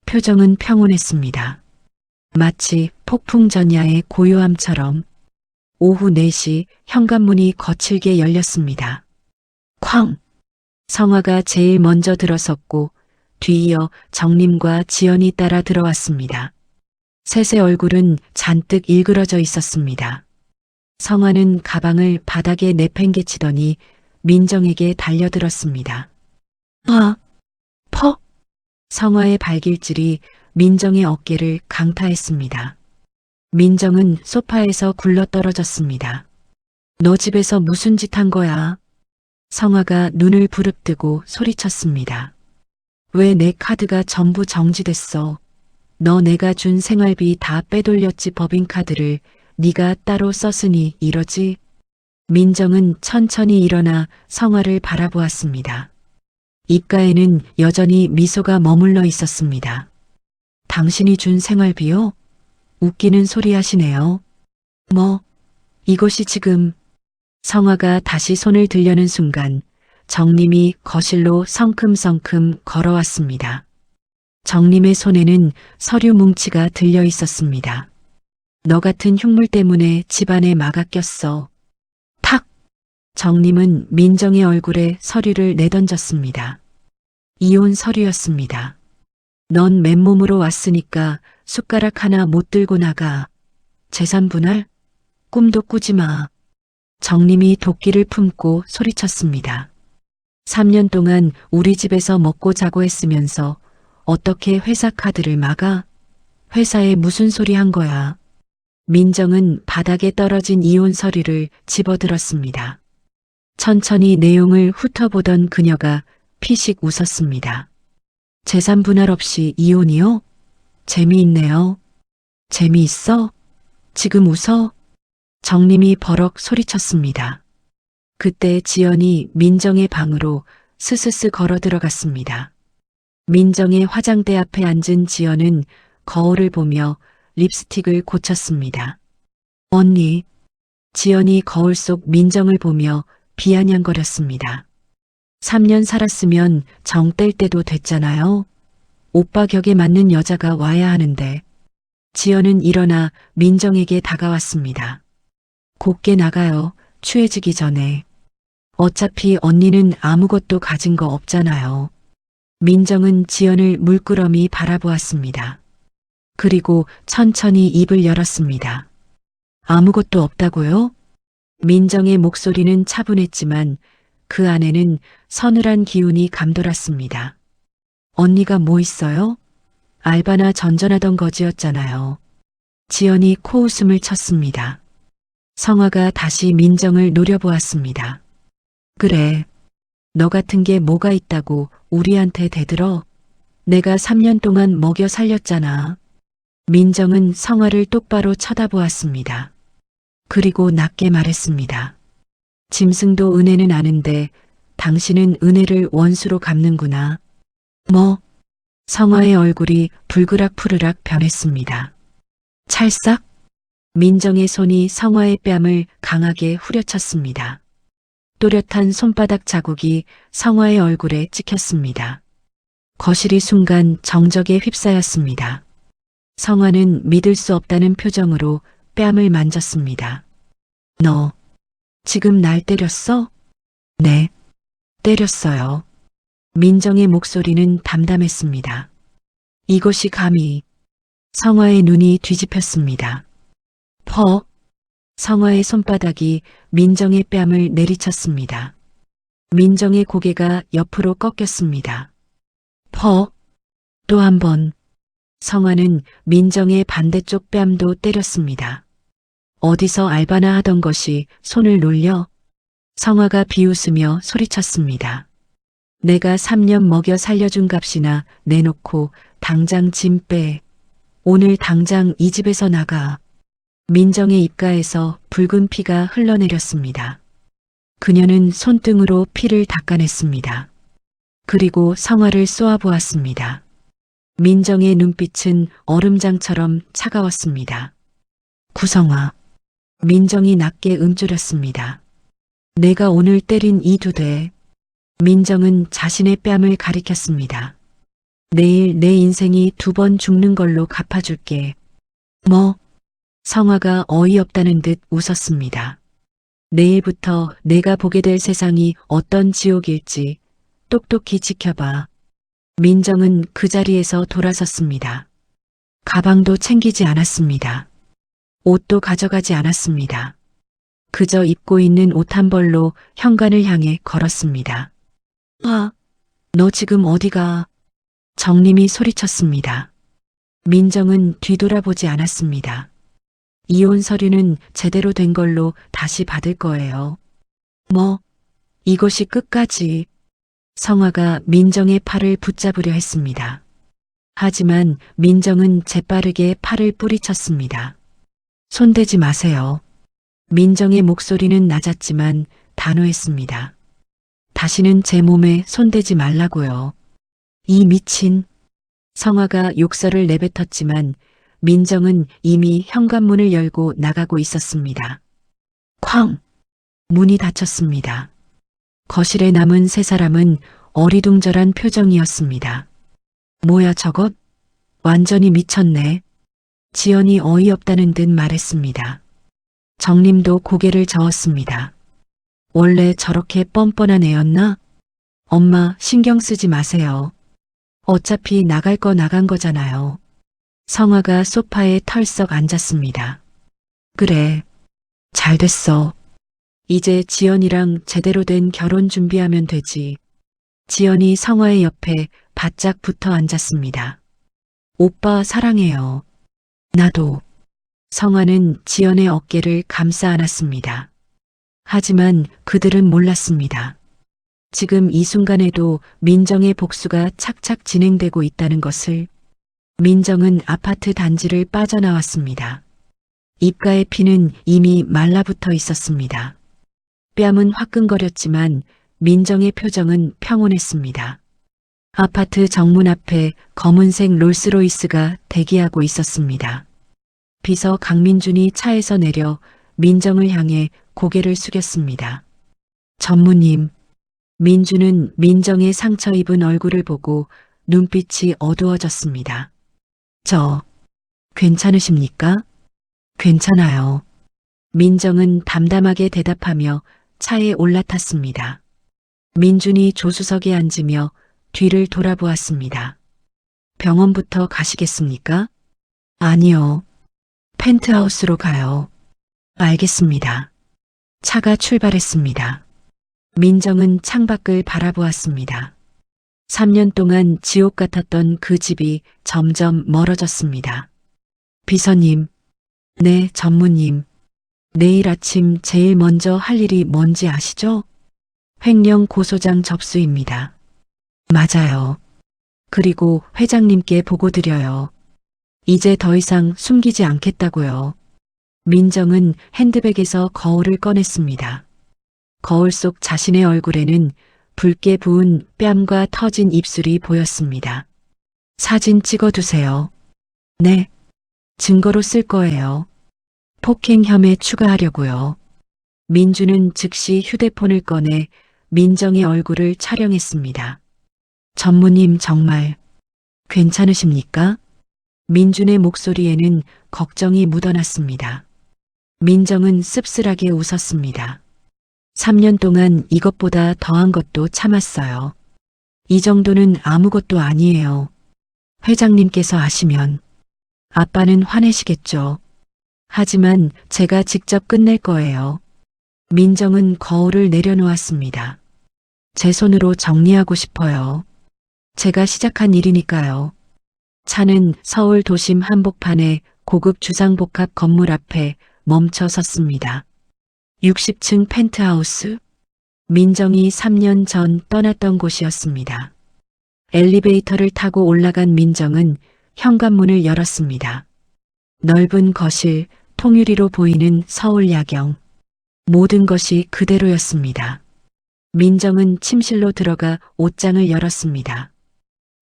표정은 평온했습니다. 마치 폭풍 전야의 고요함처럼. 오후 4시 현관문이 거칠게 열렸습니다. 쾅! 성화가 제일 먼저 들어섰고 뒤이어 정림과 지연이 따라 들어왔습니다. 셋의 얼굴은 잔뜩 일그러져 있었습니다. 성화는 가방을 바닥에 내팽개치더니 민정에게 달려들었습니다. 퍽! 성화의 발길질이 민정의 어깨를 강타했습니다. 민정은 소파에서 굴러떨어졌습니다. 너 집에서 무슨 짓 한 거야? 성화가 눈을 부릅뜨고 소리쳤습니다. 왜 내 카드가 전부 정지됐어? 너 내가 준 생활비 다 빼돌렸지 법인카드를 네가 따로 썼으니 이러지? 민정은 천천히 일어나 성화를 바라보았습니다. 입가에는 여전히 미소가 머물러 있었습니다. 당신이 준 생활비요? 웃기는 소리 하시네요. 뭐, 이것이 지금. 성화가 다시 손을 들려는 순간 정림이 거실로 성큼성큼 걸어왔습니다. 정림의 손에는 서류 뭉치가 들려 있었습니다. 너 같은 흉물 때문에 집안에 막아 꼈어. 탁! 정림은 민정의 얼굴에 서류를 내던졌습니다. 이혼 서류였습니다. 넌 맨몸으로 왔으니까 숟가락 하나 못 들고 나가. 재산 분할? 꿈도 꾸지 마. 정림이 도끼를 품고 소리쳤습니다. 3년 동안 우리 집에서 먹고 자고 했으면서 어떻게 회사 카드를 막아? 회사에 무슨 소리 한 거야? 민정은 바닥에 떨어진 이혼 서류를 집어들었습니다. 천천히 내용을 훑어보던 그녀가 피식 웃었습니다. 재산 분할 없이 이혼이요? 재미있네요. 재미있어? 지금 웃어? 정림이 버럭 소리쳤습니다. 그때 지연이 민정의 방으로 스스스 걸어 들어갔습니다. 민정의 화장대 앞에 앉은 지연은 거울을 보며 립스틱을 고쳤습니다. 언니, 지연이 거울 속 민정을 보며 비아냥거렸습니다. 3년 살았으면 정 뗄 때도 됐잖아요. 오빠 격에 맞는 여자가 와야 하는데. 지연은 일어나 민정에게 다가왔습니다. 곱게 나가요. 취해지기 전에. 어차피 언니는 아무것도 가진 거 없잖아요. 민정은 지연을 물끄러미 바라보았습니다. 그리고 천천히 입을 열었습니다. 아무것도 없다고요? 민정의 목소리는 차분했지만 그 안에는 서늘한 기운이 감돌았습니다. 언니가 뭐 있어요? 알바나 전전하던 거지였잖아요. 지연이 코웃음을 쳤습니다. 성화가 다시 민정을 노려보았습니다. 그래, 너 같은 게 뭐가 있다고 우리한테 대들어? 내가 3년 동안 먹여 살렸잖아. 민정은 성화를 똑바로 쳐다보았습니다. 그리고 낮게 말했습니다. 짐승도 은혜는 아는데 당신은 은혜를 원수로 갚는구나. 뭐? 성화의 얼굴이 불그락푸르락 변했습니다. 찰싹? 민정의 손이 성화의 뺨을 강하게 후려쳤습니다. 또렷한 손바닥 자국이 성화의 얼굴에 찍혔습니다. 거실이 순간 정적에 휩싸였습니다. 성화는 믿을 수 없다는 표정으로 뺨을 만졌습니다. 너 지금 날 때렸어? 네, 때렸어요. 민정의 목소리는 담담했습니다. 이것이 감히. 성화의 눈이 뒤집혔습니다. 퍼. 성화의 손바닥이 민정의 뺨을 내리쳤습니다. 민정의 고개가 옆으로 꺾였습니다. 퍼. 또 한 번. 성화는 민정의 반대쪽 뺨도 때렸습니다. 어디서 알바나 하던 것이 손을 놀려? 성화가 비웃으며 소리쳤습니다. 내가 3년 먹여 살려준 값이나 내놓고 당장 짐 빼. 오늘 당장 이 집에서 나가. 민정의 입가에서 붉은 피가 흘러내렸습니다. 그녀는 손등으로 피를 닦아냈습니다. 그리고 성화를 쏘아보았습니다. 민정의 눈빛은 얼음장처럼 차가웠습니다. 구성화. 민정이 낮게 움츠렸습니다. 내가 오늘 때린 이 두 대. 민정은 자신의 뺨을 가리켰습니다. 내일 내 인생이 2번 죽는 걸로 갚아줄게. 뭐? 성화가 어이없다는 듯 웃었습니다. 내일부터 내가 보게 될 세상이 어떤 지옥일지 똑똑히 지켜봐. 민정은 그 자리에서 돌아섰습니다. 가방도 챙기지 않았습니다. 옷도 가져가지 않았습니다. 그저 입고 있는 옷 한 벌로 현관을 향해 걸었습니다. 아, 너 지금 어디가? 정림이 소리쳤습니다. 민정은 뒤돌아보지 않았습니다. 이혼 서류는 제대로 된 걸로 다시 받을 거예요. 뭐, 이것이 끝까지. 성화가 민정의 팔을 붙잡으려 했습니다. 하지만 민정은 재빠르게 팔을 뿌리쳤습니다. 손대지 마세요. 민정의 목소리는 낮았지만 단호했습니다. 다시는 제 몸에 손대지 말라고요. 이 미친. 성화가 욕설을 내뱉었지만 민정은 이미 현관문을 열고 나가고 있었습니다. 쾅! 문이 닫혔습니다. 거실에 남은 세 사람은 어리둥절한 표정이었습니다. 뭐야 저것? 완전히 미쳤네. 지연이 어이없다는 듯 말했습니다. 정림도 고개를 저었습니다. 원래 저렇게 뻔뻔한 애였나? 엄마 신경 쓰지 마세요. 어차피 나갈 거 나간 거잖아요. 성화가 소파에 털썩 앉았습니다. 그래. 잘 됐어. 이제 지연이랑 제대로 된 결혼 준비하면 되지. 지연이 성화의 옆에 바짝 붙어 앉았습니다. 오빠 사랑해요. 나도. 성화는 지연의 어깨를 감싸 안았습니다. 하지만 그들은 몰랐습니다. 지금 이 순간에도 민정의 복수가 착착 진행되고 있다는 것을. 민정은 아파트 단지를 빠져나왔습니다. 입가의 피는 이미 말라붙어 있었습니다. 뺨은 화끈거렸지만 민정의 표정은 평온했습니다. 아파트 정문 앞에 검은색 롤스로이스가 대기하고 있었습니다. 비서 강민준이 차에서 내려 민정을 향해 고개를 숙였습니다. 전무님. 민준은 민정의 상처 입은 얼굴을 보고 눈빛이 어두워졌습니다. 괜찮으십니까? 괜찮아요. 민정은 담담하게 대답하며 차에 올라탔습니다. 민준이 조수석에 앉으며 뒤를 돌아보았습니다. 병원부터 가시겠습니까? 아니요. 펜트하우스로 가요. 알겠습니다. 차가 출발했습니다. 민정은 창밖을 바라보았습니다. 3년 동안 지옥 같았던 그 집이 점점 멀어졌습니다. 비서님. 네, 전무님. 내일 아침 제일 먼저 할 일이 뭔지 아시죠? 횡령 고소장 접수입니다. 맞아요. 그리고 회장님께 보고 드려요. 이제 더 이상 숨기지 않겠다고요. 민정은 핸드백에서 거울을 꺼냈습니다. 거울 속 자신의 얼굴에는 붉게 부은 뺨과 터진 입술이 보였습니다. 사진 찍어두세요. 네. 증거로 쓸 거예요. 폭행 혐의 추가하려고요. 민주는 즉시 휴대폰을 꺼내 민정의 얼굴을 촬영했습니다. 전무님 정말 괜찮으십니까? 민준의 목소리에는 걱정이 묻어났습니다. 민정은 씁쓸하게 웃었습니다. 3년 동안 이것보다 더한 것도 참았어요. 이 정도는 아무것도 아니에요. 회장님께서 아시면 아빠는 화내시겠죠. 하지만 제가 직접 끝낼 거예요. 민정은 거울을 내려놓았습니다. 제 손으로 정리하고 싶어요. 제가 시작한 일이니까요. 차는 서울 도심 한복판의 고급 주상복합 건물 앞에 멈춰 섰습니다. 60층 펜트하우스. 민정이 3년 전 떠났던 곳이었습니다. 엘리베이터를 타고 올라간 민정은 현관문을 열었습니다. 넓은 거실, 통유리로 보이는 서울 야경. 모든 것이 그대로였습니다. 민정은 침실로 들어가 옷장을 열었습니다.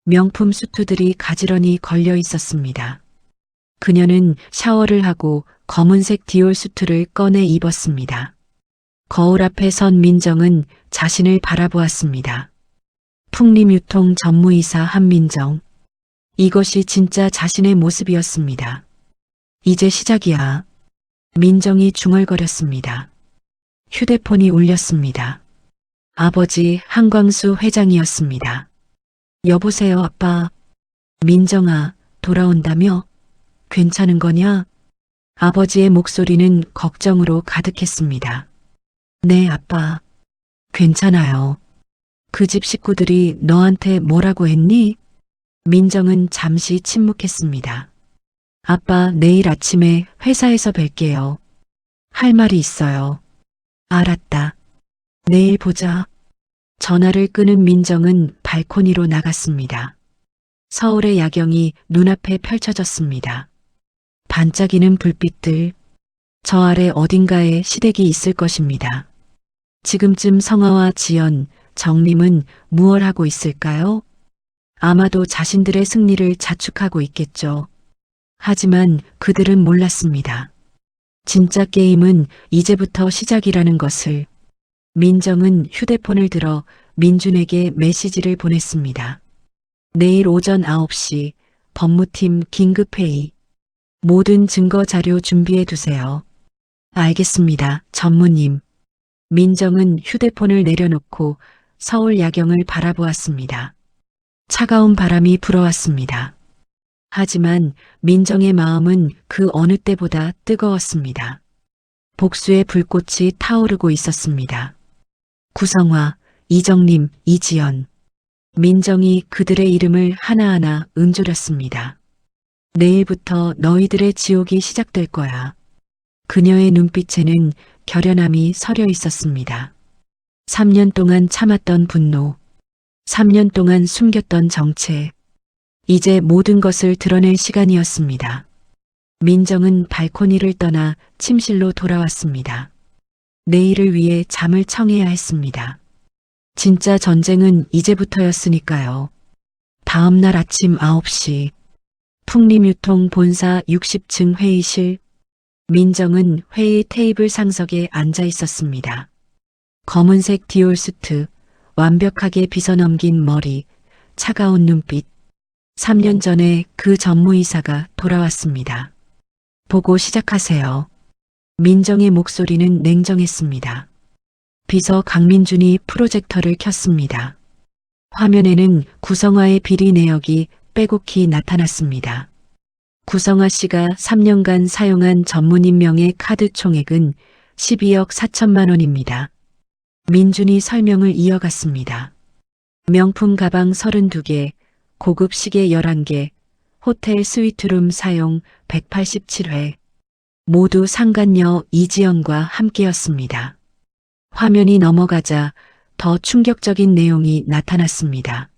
명품 수트들이 가지런히 걸려 있었습니다. 그녀는 샤워를 하고 검은색 디올 수트를 꺼내 입었습니다. 거울 앞에 선 민정은 자신을 바라보았습니다. 풍림유통 전무이사 한민정. 이것이 진짜 자신의 모습이었습니다. 이제 시작이야. 민정이 중얼거렸습니다. 휴대폰이 울렸습니다. 아버지 한광수 회장이었습니다. 여보세요 아빠. 민정아, 돌아온다며? 괜찮은 거냐? 아버지의 목소리는 걱정으로 가득했습니다. 네 아빠. 괜찮아요. 그 집 식구들이 너한테 뭐라고 했니? 민정은 잠시 침묵했습니다. 아빠 내일 아침에 회사에서 뵐게요. 할 말이 있어요. 알았다. 내일 보자. 전화를 끄는 민정은 발코니로 나갔습니다. 서울의 야경이 눈앞에 펼쳐졌습니다. 반짝이는 불빛들, 저 아래 어딘가에 시댁이 있을 것입니다. 지금쯤 성화와 지연, 정림은 무얼 하고 있을까요? 아마도 자신들의 승리를 자축하고 있겠죠. 하지만 그들은 몰랐습니다. 진짜 게임은 이제부터 시작이라는 것을. 민정은 휴대폰을 들어 민준에게 메시지를 보냈습니다. 내일 오전 9시 법무팀 긴급회의. 모든 증거 자료 준비해 두세요. 알겠습니다, 전무님. 민정은 휴대폰을 내려놓고 서울 야경을 바라보았습니다. 차가운 바람이 불어왔습니다. 하지만 민정의 마음은 그 어느 때보다 뜨거웠습니다. 복수의 불꽃이 타오르고 있었습니다. 구성화, 이정림, 이지연. 민정이 그들의 이름을 하나하나 음조렸습니다. 내일부터 너희들의 지옥이 시작될 거야. 그녀의 눈빛에는 결연함이 서려 있었습니다. 3년 동안 참았던 분노, 3년 동안 숨겼던 정체, 이제 모든 것을 드러낼 시간이었습니다. 민정은 발코니를 떠나 침실로 돌아왔습니다. 내일을 위해 잠을 청해야 했습니다. 진짜 전쟁은 이제부터였으니까요. 다음 날 아침 9시 풍림유통 본사 60층 회의실. 민정은 회의 테이블 상석에 앉아 있었습니다. 검은색 디올 수트, 완벽하게 빗어넘긴 머리, 차가운 눈빛. 3년 전에 그 전무이사가 돌아왔습니다. 보고 시작하세요. 민정의 목소리는 냉정했습니다. 비서 강민준이 프로젝터를 켰습니다. 화면에는 구성화의 비리 내역이 빼곡히 나타났습니다. 구성화 씨가 3년간 사용한 전문인명의 카드 총액은 12억 4천만 원입니다. 민준이 설명을 이어갔습니다. 명품 가방 32개, 고급 시계 11개, 호텔 스위트룸 사용 187회. 모두 상간녀 이지연과 함께였습니다. 화면이 넘어가자 더 충격적인 내용이 나타났습니다.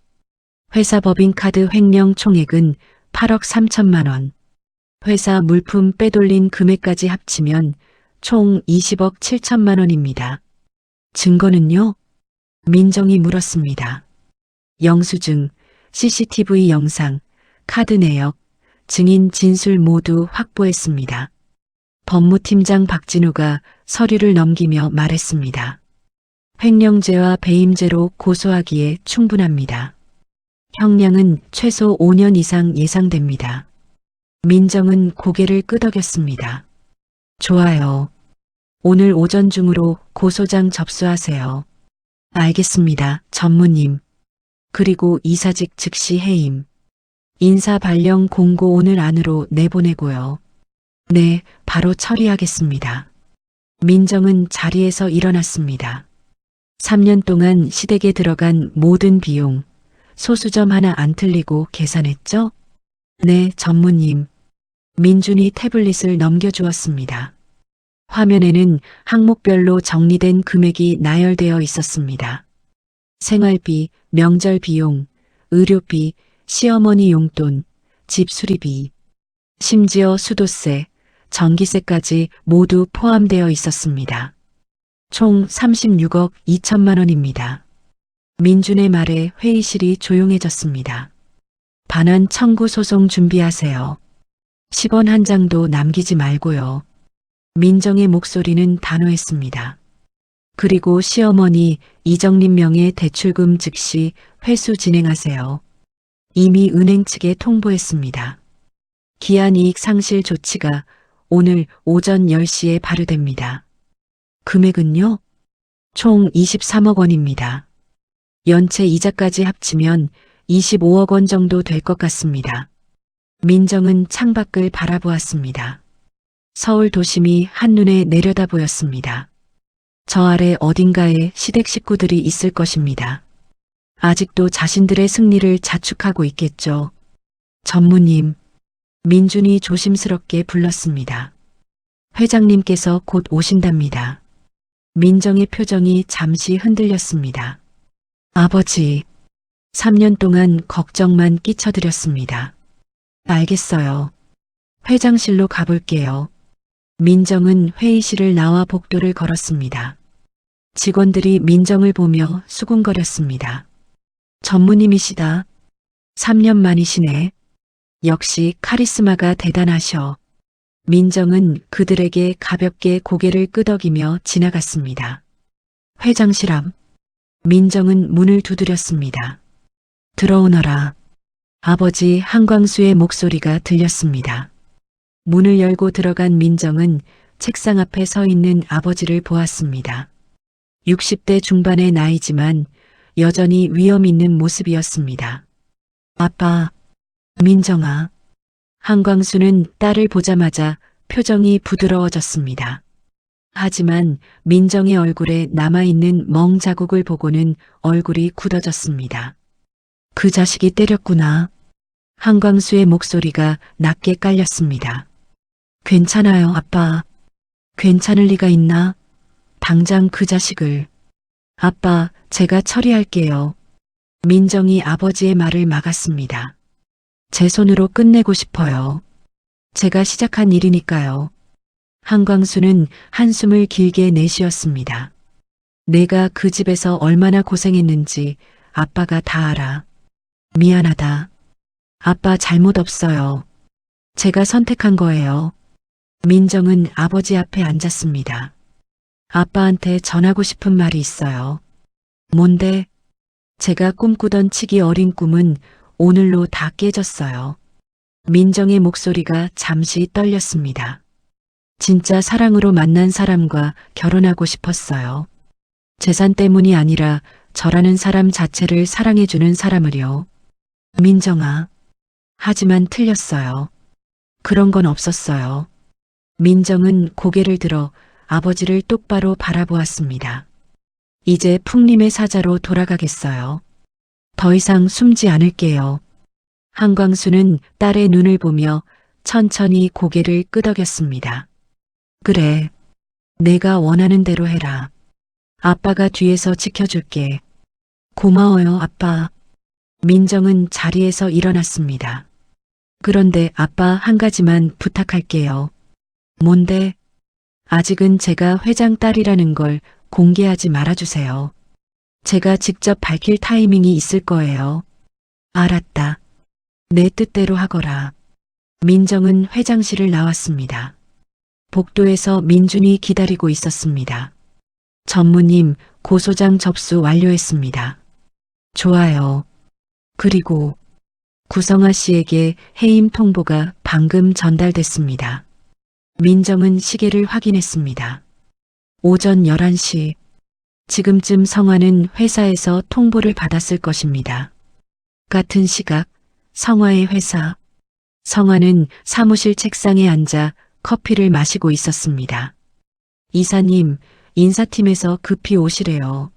회사 법인카드 횡령 총액은 8억 3천만 원. 회사 물품 빼돌린 금액까지 합치면 총 20억 7천만 원입니다. 증거는요? 민정이 물었습니다. 영수증, CCTV 영상, 카드 내역, 증인 진술 모두 확보했습니다. 법무팀장 박진우가 서류를 넘기며 말했습니다. 횡령죄와 배임죄로 고소하기에 충분합니다. 형량은 최소 5년 이상 예상됩니다. 민정은 고개를 끄덕였습니다. 좋아요. 오늘 오전 중으로 고소장 접수하세요. 알겠습니다, 전무님. 그리고 이사직 즉시 해임. 인사 발령 공고 오늘 안으로 내보내고요. 네, 바로 처리하겠습니다. 민정은 자리에서 일어났습니다. 3년 동안 시댁에 들어간 모든 비용, 소수점 하나 안 틀리고 계산했죠? 네, 전무님. 민준이 태블릿을 넘겨주었습니다. 화면에는 항목별로 정리된 금액이 나열되어 있었습니다. 생활비, 명절 비용, 의료비, 시어머니 용돈, 집 수리비, 심지어 수도세, 전기세까지 모두 포함되어 있었습니다. 총 36억 2천만 원입니다. 민준의 말에 회의실이 조용해졌습니다. 반환 청구 소송 준비하세요. 10원 한 장도 남기지 말고요. 민정의 목소리는 단호했습니다. 그리고 시어머니 이정림 명의 대출금 즉시 회수 진행하세요. 이미 은행 측에 통보했습니다. 기한이익 상실 조치가 오늘 오전 10시에 발효됩니다. 금액은요? 총 23억 원입니다. 연체 이자까지 합치면 25억 원 정도 될 것 같습니다. 민정은 창밖을 바라보았습니다. 서울 도심이 한눈에 내려다 보였습니다. 저 아래 어딘가에 시댁 식구들이 있을 것입니다. 아직도 자신들의 승리를 자축하고 있겠죠. 전무님, 민준이 조심스럽게 불렀습니다. 회장님께서 곧 오신답니다. 민정의 표정이 잠시 흔들렸습니다. 아버지, 3년 동안 걱정만 끼쳐드렸습니다. 알겠어요. 회장실로 가볼게요. 민정은 회의실을 나와 복도를 걸었습니다. 직원들이 민정을 보며 수군거렸습니다. 전무님이시다. 3년 만이시네. 역시 카리스마가 대단하셔. 민정은 그들에게 가볍게 고개를 끄덕이며 지나갔습니다. 회장실 앞. 민정은 문을 두드렸습니다. 들어오너라. 아버지 한광수의 목소리가 들렸습니다. 문을 열고 들어간 민정은 책상 앞에 서 있는 아버지를 보았습니다. 60대 중반의 나이지만 여전히 위험 있는 모습이었습니다. 아빠, 민정아. 한광수는 딸을 보자마자 표정이 부드러워졌습니다. 하지만 민정의 얼굴에 남아있는 멍 자국을 보고는 얼굴이 굳어졌습니다. 그 자식이 때렸구나. 한광수의 목소리가 낮게 깔렸습니다. 괜찮아요, 아빠. 괜찮을 리가 있나? 당장 그 자식을. 아빠, 제가 처리할게요. 민정이 아버지의 말을 막았습니다. 제 손으로 끝내고 싶어요. 제가 시작한 일이니까요. 한광수는 한숨을 길게 내쉬었습니다. 내가 그 집에서 얼마나 고생했는지 아빠가 다 알아. 미안하다. 아빠 잘못 없어요. 제가 선택한 거예요. 민정은 아버지 앞에 앉았습니다. 아빠한테 전하고 싶은 말이 있어요. 뭔데? 제가 꿈꾸던 치기 어린 꿈은 오늘로 다 깨졌어요. 민정의 목소리가 잠시 떨렸습니다. 진짜 사랑으로 만난 사람과 결혼하고 싶었어요. 재산 때문이 아니라 저라는 사람 자체를 사랑해주는 사람을요. 민정아. 하지만 틀렸어요. 그런 건 없었어요. 민정은 고개를 들어 아버지를 똑바로 바라보았습니다. 이제 풍림의 사자로 돌아가겠어요. 더 이상 숨지 않을게요. 한광수는 딸의 눈을 보며 천천히 고개를 끄덕였습니다. 그래. 내가 원하는 대로 해라. 아빠가 뒤에서 지켜줄게. 고마워요, 아빠. 민정은 자리에서 일어났습니다. 그런데 아빠 한 가지만 부탁할게요. 뭔데? 아직은 제가 회장 딸이라는 걸 공개하지 말아주세요. 제가 직접 밝힐 타이밍이 있을 거예요. 알았다. 내 뜻대로 하거라. 민정은 회장실을 나왔습니다. 복도에서 민준이 기다리고 있었습니다. 전무님, 고소장 접수 완료했습니다. 좋아요. 그리고 구성아 씨에게 해임 통보가 방금 전달됐습니다. 민정은 시계를 확인했습니다. 오전 11시. 지금쯤 성화는 회사에서 통보를 받았을 것입니다. 같은 시각, 성화의 회사. 성화는 사무실 책상에 앉아 커피를 마시고 있었습니다. 이사님, 인사팀에서 급히 오시래요.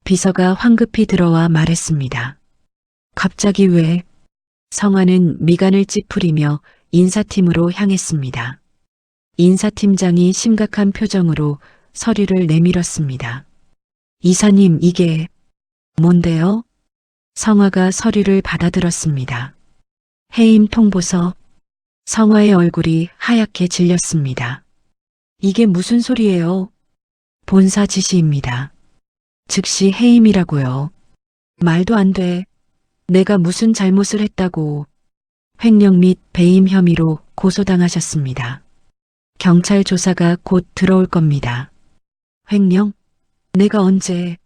비서가 황급히 들어와 말했습니다. 갑자기 왜? 성화는 미간을 찌푸리며 인사팀으로 향했습니다. 인사팀장이 심각한 표정으로 서류를 내밀었습니다. 이사님, 이게 뭔데요? 성화가 서류를 받아들었습니다. 해임 통보서. 성화의 얼굴이 하얗게 질렸습니다. 이게 무슨 소리예요? 본사 지시입니다. 즉시 해임이라고요. 말도 안 돼. 내가 무슨 잘못을 했다고. 횡령 및 배임 혐의로 고소당하셨습니다. 경찰 조사가 곧 들어올 겁니다. 횡령? 내가 언제?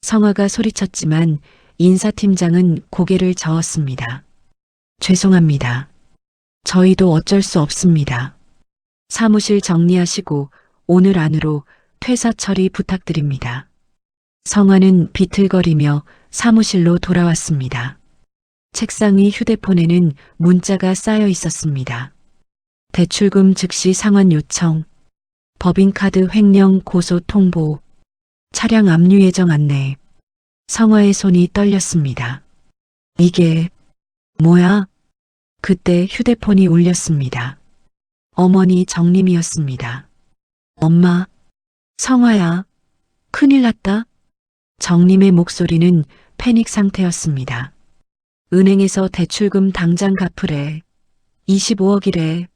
성화가 소리쳤지만 인사팀장은 고개를 저었습니다. 죄송합니다. 저희도 어쩔 수 없습니다. 사무실 정리하시고 오늘 안으로 퇴사 처리 부탁드립니다. 성화는 비틀거리며 사무실로 돌아왔습니다. 책상 위 휴대폰에는 문자가 쌓여 있었습니다. 대출금 즉시 상환 요청, 법인카드 횡령 고소 통보, 차량 압류 예정 안내. 성화의 손이 떨렸습니다. 이게 뭐야? 그때 휴대폰이 울렸습니다. 어머니 정림이었습니다. 엄마, 성화야, 큰일 났다. 정림의 목소리는 패닉 상태였습니다. 은행에서 대출금 당장 갚으래. 25억이래.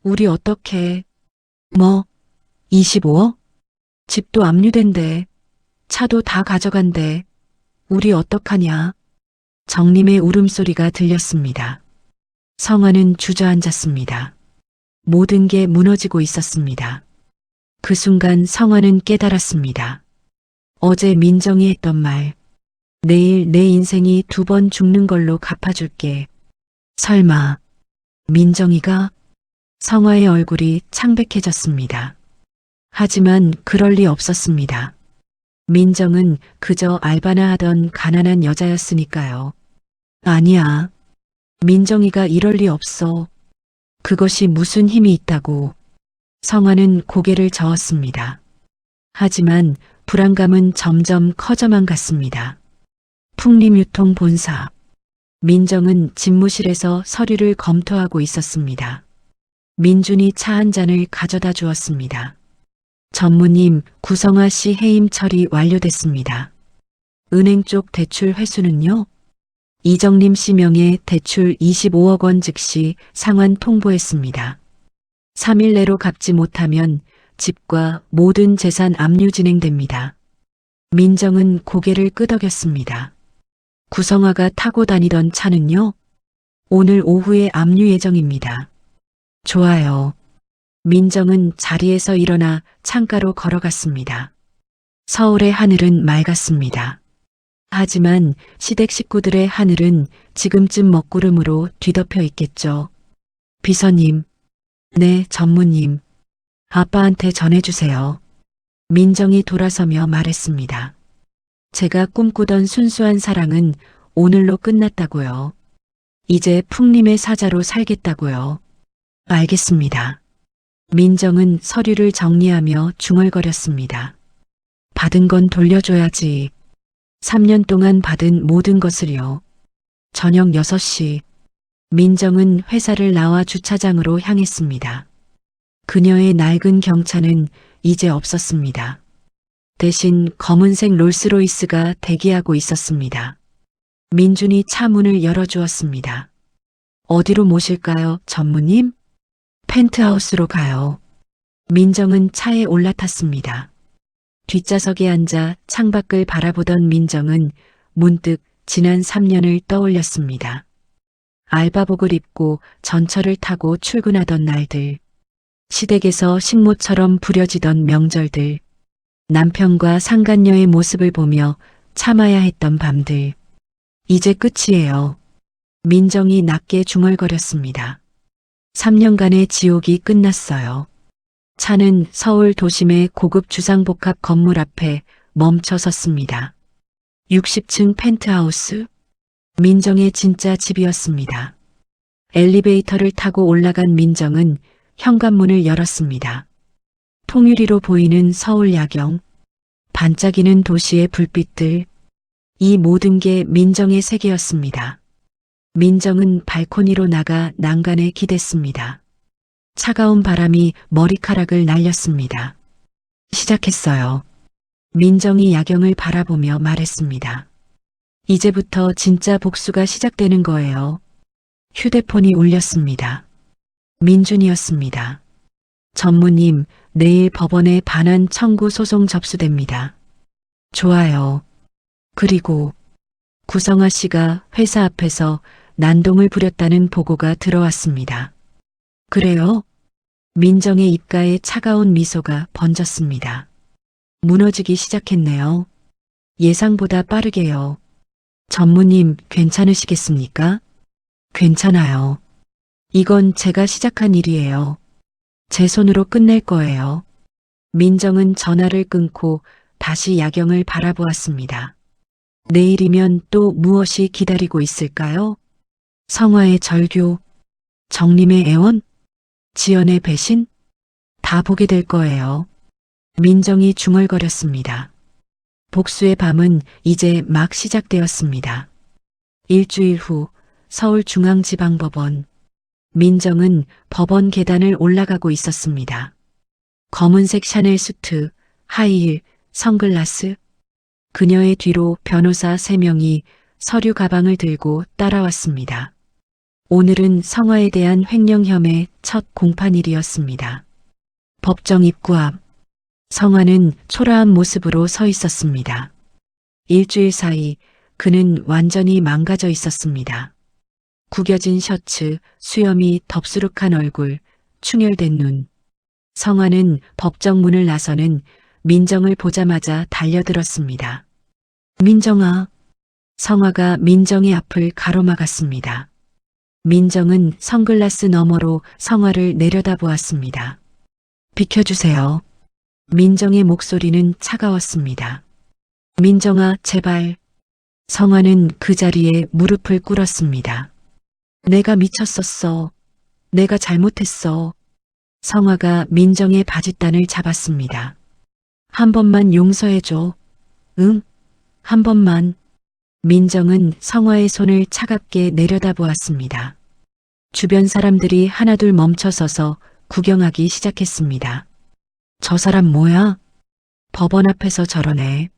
우리 어떡해. 뭐, 25억? 집도 압류된대. 차도 다 가져간대. 우리 어떡하냐? 정림의 울음소리가 들렸습니다. 성화는 주저앉았습니다. 모든 게 무너지고 있었습니다. 그 순간 성화는 깨달았습니다. 어제 민정이 했던 말, 내일 내 인생이 2번 죽는 걸로 갚아줄게. 설마, 민정이가? 성화의 얼굴이 창백해졌습니다. 하지만 그럴 리 없었습니다. 민정은 그저 알바나 하던 가난한 여자였으니까요. 아니야. 민정이가 이럴 리 없어. 그것이 무슨 힘이 있다고. 성화는 고개를 저었습니다. 하지만 불안감은 점점 커져만 갔습니다. 풍림유통 본사. 민정은 집무실에서 서류를 검토하고 있었습니다. 민준이 차 한 잔을 가져다 주었습니다. 전무님, 구성아 씨 해임 처리 완료됐습니다. 은행 쪽 대출 회수는요? 이정림 씨 명의 대출 25억 원 즉시 상환 통보했습니다. 3일 내로 갚지 못하면 집과 모든 재산 압류 진행됩니다. 민정은 고개를 끄덕였습니다. 구성아가 타고 다니던 차는요? 오늘 오후에 압류 예정입니다. 좋아요. 민정은 자리에서 일어나 창가로 걸어갔습니다. 서울의 하늘은 맑았습니다. 하지만 시댁 식구들의 하늘은 지금쯤 먹구름으로 뒤덮여 있겠죠. 비서님. 네, 전무님. 아빠한테 전해주세요. 민정이 돌아서며 말했습니다. 제가 꿈꾸던 순수한 사랑은 오늘로 끝났다고요. 이제 풍림의 사자로 살겠다고요. 알겠습니다. 민정은 서류를 정리하며 중얼거렸습니다. 받은 건 돌려줘야지. 3년 동안 받은 모든 것을요. 저녁 6시. 민정은 회사를 나와 주차장으로 향했습니다. 그녀의 낡은 경차는 이제 없었습니다. 대신 검은색 롤스로이스가 대기하고 있었습니다. 민준이 차 문을 열어주었습니다. 어디로 모실까요, 전무님? 펜트하우스로 가요. 민정은 차에 올라탔습니다. 뒷좌석에 앉아 창밖을 바라보던 민정은 문득 지난 3년을 떠올렸습니다. 알바복을 입고 전철을 타고 출근하던 날들, 시댁에서 식모처럼 부려지던 명절들, 남편과 상간녀의 모습을 보며 참아야 했던 밤들. 이제 끝이에요. 민정이 낮게 중얼거렸습니다. 3년간의 지옥이 끝났어요. 차는 서울 도심의 고급 주상복합 건물 앞에 멈춰 섰습니다. 60층 펜트하우스. 민정의 진짜 집이었습니다. 엘리베이터를 타고 올라간 민정은 현관문을 열었습니다. 통유리로 보이는 서울 야경, 반짝이는 도시의 불빛들, 이 모든 게 민정의 세계였습니다. 민정은 발코니로 나가 난간에 기댔습니다. 차가운 바람이 머리카락을 날렸습니다. 시작했어요. 민정이 야경을 바라보며 말했습니다. 이제부터 진짜 복수가 시작되는 거예요. 휴대폰이 울렸습니다. 민준이었습니다. 전무님, 내일 법원에 반환 청구 소송 접수됩니다. 좋아요. 그리고 구성아 씨가 회사 앞에서 난동을 부렸다는 보고가 들어왔습니다. 그래요? 민정의 입가에 차가운 미소가 번졌습니다. 무너지기 시작했네요. 예상보다 빠르게요. 전무님, 괜찮으시겠습니까? 괜찮아요. 이건 제가 시작한 일이에요. 제 손으로 끝낼 거예요. 민정은 전화를 끊고 다시 야경을 바라보았습니다. 내일이면 또 무엇이 기다리고 있을까요? 성화의 절교, 정림의 애원, 지연의 배신? 다 보게 될 거예요. 민정이 중얼거렸습니다. 복수의 밤은 이제 막 시작되었습니다. 일주일 후 서울중앙지방법원. 민정은 법원 계단을 올라가고 있었습니다. 검은색 샤넬 수트, 하이힐, 선글라스. 그녀의 뒤로 변호사 3명이 서류 가방을 들고 따라왔습니다. 오늘은 성화에 대한 횡령 혐의 첫 공판일이었습니다. 법정 입구 앞 성화는 초라한 모습으로 서 있었습니다. 일주일 사이 그는 완전히 망가져 있었습니다. 구겨진 셔츠, 수염이 덥수룩한 얼굴, 충혈된 눈. 성화는 법정 문을 나서는 민정을 보자마자 달려들었습니다. 민정아. 성화가 민정의 앞을 가로막았습니다. 민정은 선글라스 너머로 성화를 내려다보았습니다. 비켜주세요. 민정의 목소리는 차가웠습니다. 민정아, 제발. 성화는 그 자리에 무릎을 꿇었습니다. 내가 미쳤었어. 내가 잘못했어. 성화가 민정의 바짓단을 잡았습니다. 한 번만 용서해줘. 응? 한 번만. 민정은 성화의 손을 차갑게 내려다보았습니다. 주변 사람들이 하나둘 멈춰서서 구경하기 시작했습니다. 저 사람 뭐야? 법원 앞에서 저러네.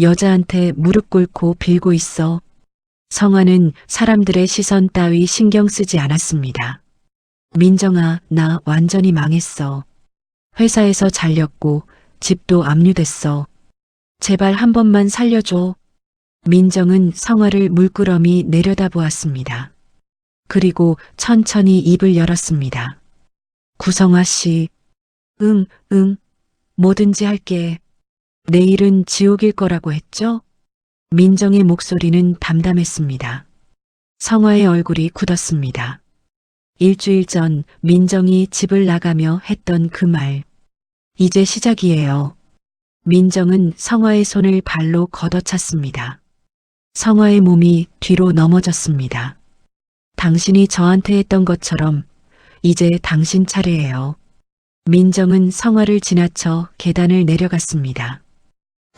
여자한테 무릎 꿇고 빌고 있어. 성화는 사람들의 시선 따위 신경 쓰지 않았습니다. 민정아, 나 완전히 망했어. 회사에서 잘렸고 집도 압류됐어. 제발 한 번만 살려줘. 민정은 성화를 물끄러미 내려다보았습니다. 그리고 천천히 입을 열었습니다. 구성아 씨. 응, 뭐든지 할게. 내일은 지옥일 거라고 했죠? 민정의 목소리는 담담했습니다. 성화의 얼굴이 굳었습니다. 일주일 전 민정이 집을 나가며 했던 그 말. 이제 시작이에요. 민정은 성화의 손을 발로 걷어찼습니다. 성화의 몸이 뒤로 넘어졌습니다. 당신이 저한테 했던 것처럼 이제 당신 차례예요. 민정은 성화를 지나쳐 계단을 내려갔습니다.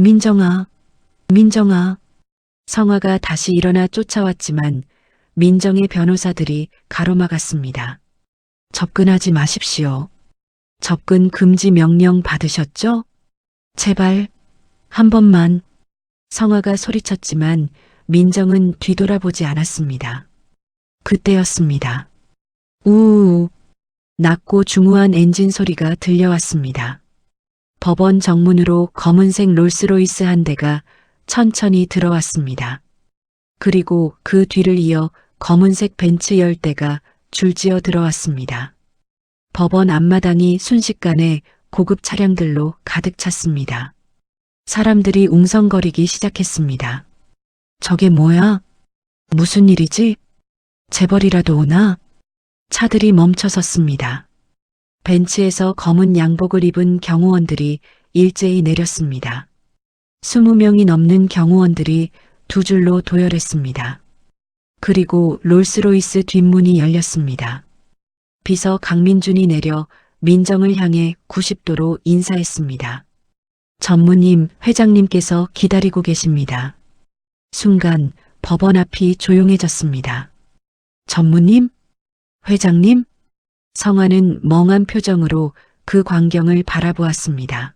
민정아, 민정아. 성화가 다시 일어나 쫓아왔지만 민정의 변호사들이 가로막았습니다. 접근하지 마십시오. 접근 금지 명령 받으셨죠? 제발, 한 번만. 성화가 소리쳤지만 민정은 뒤돌아보지 않았습니다. 그때였습니다. 우우. 낮고 중후한 엔진 소리가 들려왔습니다. 법원 정문으로 검은색 롤스로이스 한 대가 천천히 들어왔습니다. 그리고 그 뒤를 이어 검은색 벤츠 10대가 줄지어 들어왔습니다. 법원 앞마당이 순식간에 고급 차량들로 가득 찼습니다. 사람들이 웅성거리기 시작했습니다. 저게 뭐야? 무슨 일이지? 재벌이라도 오나? 차들이 멈춰섰습니다. 벤츠에서 검은 양복을 입은 경호원들이 일제히 내렸습니다. 20명이 넘는 경호원들이 두 줄로 도열했습니다. 그리고 롤스로이스 뒷문이 열렸습니다. 비서 강민준이 내려 민정을 향해 90도로 인사했습니다. 전무님, 회장님께서 기다리고 계십니다. 순간 법원 앞이 조용해졌습니다. 전무님? 회장님? 성화는 멍한 표정으로 그 광경을 바라보았습니다.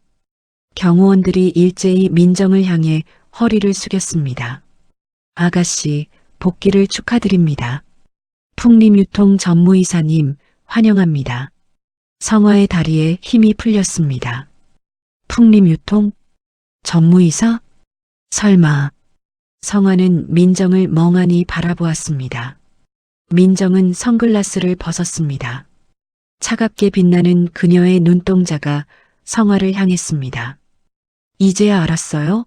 경호원들이 일제히 민정을 향해 허리를 숙였습니다. 아가씨, 복귀를 축하드립니다. 풍림유통 전무이사님, 환영합니다. 성화의 다리에 힘이 풀렸습니다. 풍림유통? 전무이사? 설마. 성화는 민정을 멍하니 바라보았습니다. 민정은 선글라스를 벗었습니다. 차갑게 빛나는 그녀의 눈동자가 성화를 향했습니다. 이제야 알았어요?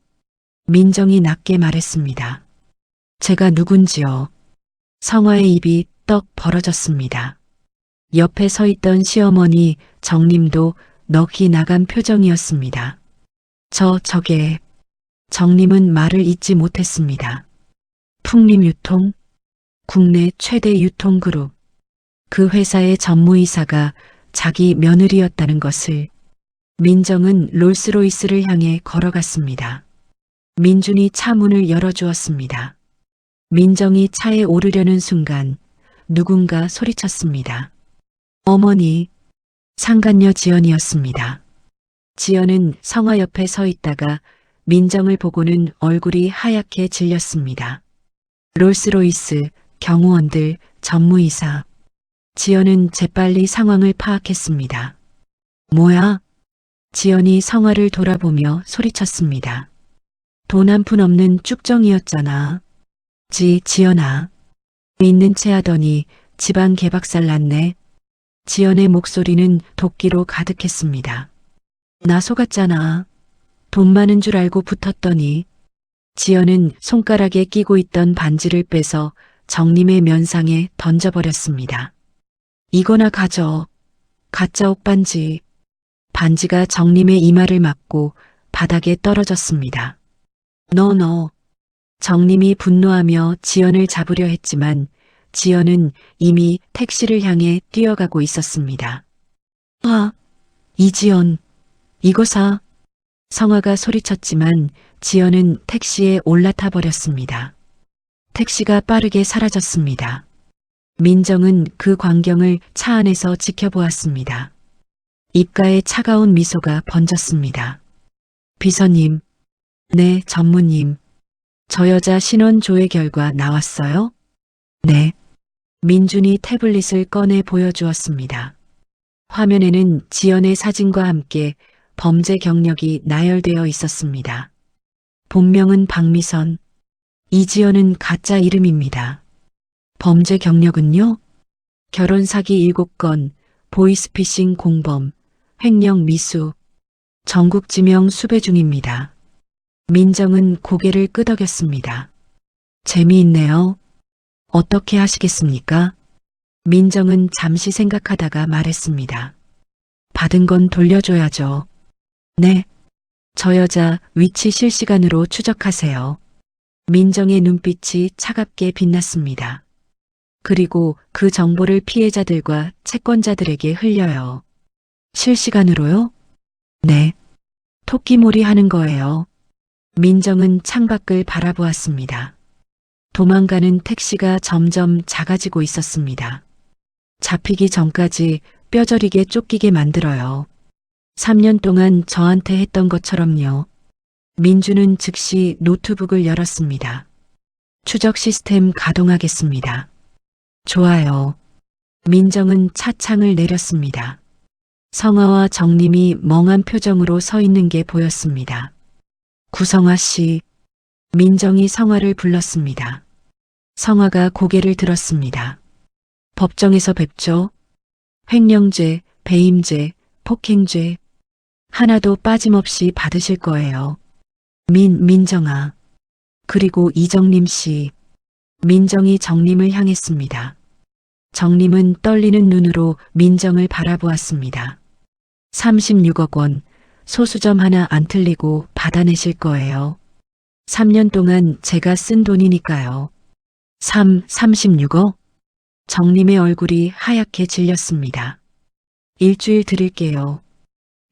민정이 낮게 말했습니다. 제가 누군지요. 성화의 입이 떡 벌어졌습니다. 옆에 서 있던 시어머니 정림도 넋이 나간 표정이었습니다. 저게. 정림은 말을 잇지 못했습니다. 풍림유통? 국내 최대 유통그룹. 그 회사의 전무이사가 자기 며느리였다는 것을. 민정은 롤스로이스를 향해 걸어갔습니다. 민준이 차 문을 열어주었습니다. 민정이 차에 오르려는 순간 누군가 소리쳤습니다. 어머니. 상간녀 지연이었습니다. 지연은 성화 옆에 서 있다가 민정을 보고는 얼굴이 하얗게 질렸습니다. 롤스로이스, 경호원들, 전무이사. 지연은 재빨리 상황을 파악했습니다. 뭐야? 지연이 성화를 돌아보며 소리쳤습니다. 돈 한 푼 없는 쭉정이였잖아. 지연아. 있는 체 하더니 집안 개박살 났네. 지연의 목소리는 도끼로 가득했습니다. 나 속았잖아. 돈 많은 줄 알고 붙었더니. 지연은 손가락에 끼고 있던 반지를 빼서 정림의 면상에 던져버렸습니다. 이거나 가져. 가짜 옷반지. 반지가 정림의 이마를 맞고 바닥에 떨어졌습니다. 너. 정림이 분노하며 지연을 잡으려 했지만 지연은 이미 택시를 향해 뛰어가고 있었습니다. 이지연, 이거 사. 성화가 소리쳤지만 지연은 택시에 올라타 버렸습니다. 택시가 빠르게 사라졌습니다. 민정은 그 광경을 차 안에서 지켜보았습니다. 입가에 차가운 미소가 번졌습니다. 비서님, 네, 전무님. 저 여자 신원 조회 결과 나왔어요? 네. 민준이 태블릿을 꺼내 보여주었습니다. 화면에는 지연의 사진과 함께 범죄 경력이 나열되어 있었습니다. 본명은 박미선, 이지연은 가짜 이름입니다. 범죄 경력은요? 결혼 사기 7건, 보이스피싱 공범, 횡령 미수, 전국 지명 수배 중입니다. 민정은 고개를 끄덕였습니다. 재미있네요. 어떻게 하시겠습니까? 민정은 잠시 생각하다가 말했습니다. 받은 건 돌려줘야죠. 네. 저 여자 위치 실시간으로 추적하세요. 민정의 눈빛이 차갑게 빛났습니다. 그리고 그 정보를 피해자들과 채권자들에게 흘려요. 실시간으로요? 네. 토끼몰이 하는 거예요. 민정은 창밖을 바라보았습니다. 도망가는 택시가 점점 작아지고 있었습니다. 잡히기 전까지 뼈저리게 쫓기게 만들어요. 3년 동안 저한테 했던 것처럼요. 민주는 즉시 노트북을 열었습니다. 추적 시스템 가동하겠습니다. 좋아요. 민정은 차창을 내렸습니다. 성화와 정림이 멍한 표정으로 서 있는 게 보였습니다. 구성화 씨. 민정이 성화를 불렀습니다. 성화가 고개를 들었습니다. 법정에서 뵙죠. 횡령죄, 배임죄, 폭행죄 하나도 빠짐없이 받으실 거예요. 민정아. 그리고 이정림 씨. 민정이 정림을 향했습니다. 정림은 떨리는 눈으로 민정을 바라보았습니다. 36억 원, 소수점 하나 안 틀리고 받아내실 거예요. 3년 동안 제가 쓴 돈이니까요. 36억? 정림의 얼굴이 하얗게 질렸습니다. 일주일 드릴게요.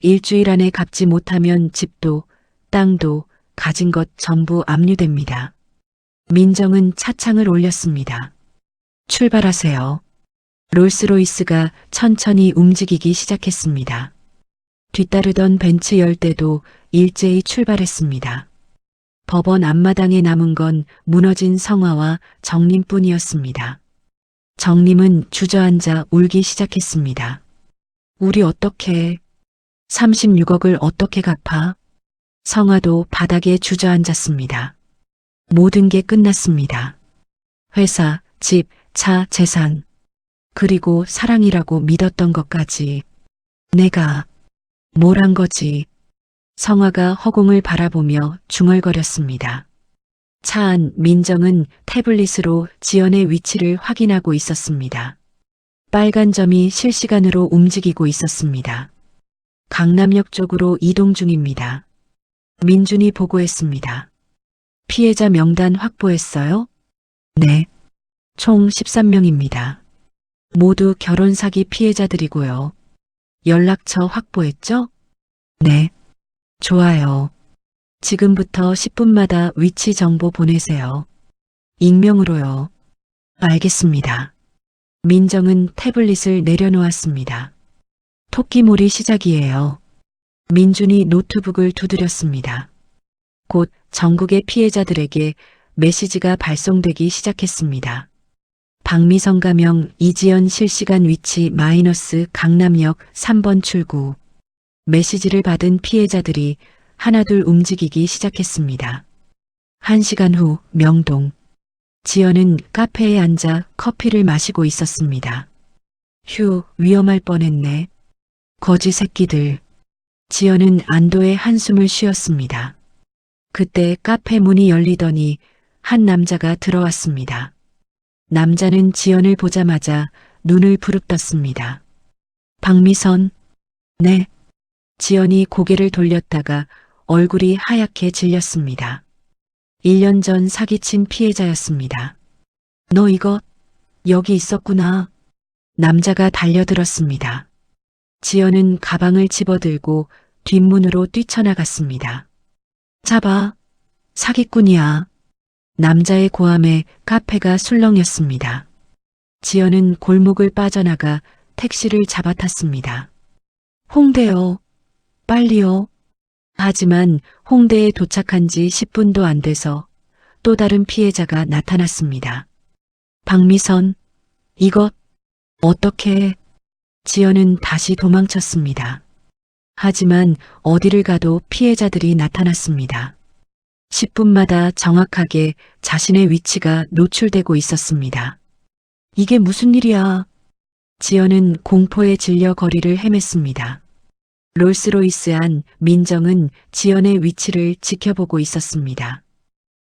일주일 안에 갚지 못하면 집도, 땅도, 가진 것 전부 압류됩니다. 민정은 차창을 올렸습니다. 출발하세요. 롤스로이스가 천천히 움직이기 시작했습니다. 뒤따르던 벤츠 열대도 일제히 출발했습니다. 법원 앞마당에 남은 건 무너진 성화와 정림뿐이었습니다. 정림은 주저앉아 울기 시작했습니다. 우리 어떻게 36억을 어떻게 갚아? 성화도 바닥에 주저앉았습니다. 모든 게 끝났습니다. 회사, 집, 차, 재산, 그리고 사랑이라고 믿었던 것까지. 내가 뭘 한 거지? 성화가 허공을 바라보며 중얼거렸습니다. 차 안 민정은 태블릿으로 지연의 위치를 확인하고 있었습니다. 빨간 점이 실시간으로 움직이고 있었습니다. 강남역 쪽으로 이동 중입니다. 민준이 보고했습니다. 피해자 명단 확보했어요? 네. 총 13명입니다. 모두 결혼 사기 피해자들이고요. 연락처 확보했죠? 네. 좋아요. 지금부터 10분마다 위치 정보 보내세요. 익명으로요. 알겠습니다. 민정은 태블릿을 내려놓았습니다. 토끼몰이 시작이에요. 민준이 노트북을 두드렸습니다. 곧 전국의 피해자들에게 메시지가 발송되기 시작했습니다. 박미선 가명 이지연 실시간 위치 마이너스 강남역 3번 출구. 메시지를 받은 피해자들이 하나둘 움직이기 시작했습니다. 1시간 후 명동. 지연은 카페에 앉아 커피를 마시고 있었습니다. 휴, 위험할 뻔했네. 거지 새끼들. 지연은 안도의 한숨을 쉬었습니다. 그때 카페 문이 열리더니 한 남자가 들어왔습니다. 남자는 지연을 보자마자 눈을 부릅떴습니다. 박미선. 네. 지연이 고개를 돌렸다가 얼굴이 하얗게 질렸습니다. 1년 전 사기친 피해자였습니다. 너 이거 여기 있었구나. 남자가 달려들었습니다. 지연은 가방을 집어들고 뒷문으로 뛰쳐나갔습니다. 잡아. 사기꾼이야. 남자의 고함에 카페가 술렁였습니다. 지연은 골목을 빠져나가 택시를 잡아탔습니다. 홍대요. 빨리요. 하지만 홍대에 도착한 지 10분도 안 돼서 또 다른 피해자가 나타났습니다. 박미선, 이것 어떻게? 지연은 다시 도망쳤습니다. 하지만 어디를 가도 피해자들이 나타났습니다. 10분마다 정확하게 자신의 위치가 노출되고 있었습니다. 이게 무슨 일이야? 지연은 공포에 질려 거리를 헤맸습니다. 롤스로이스 안 민정은 지연의 위치를 지켜보고 있었습니다.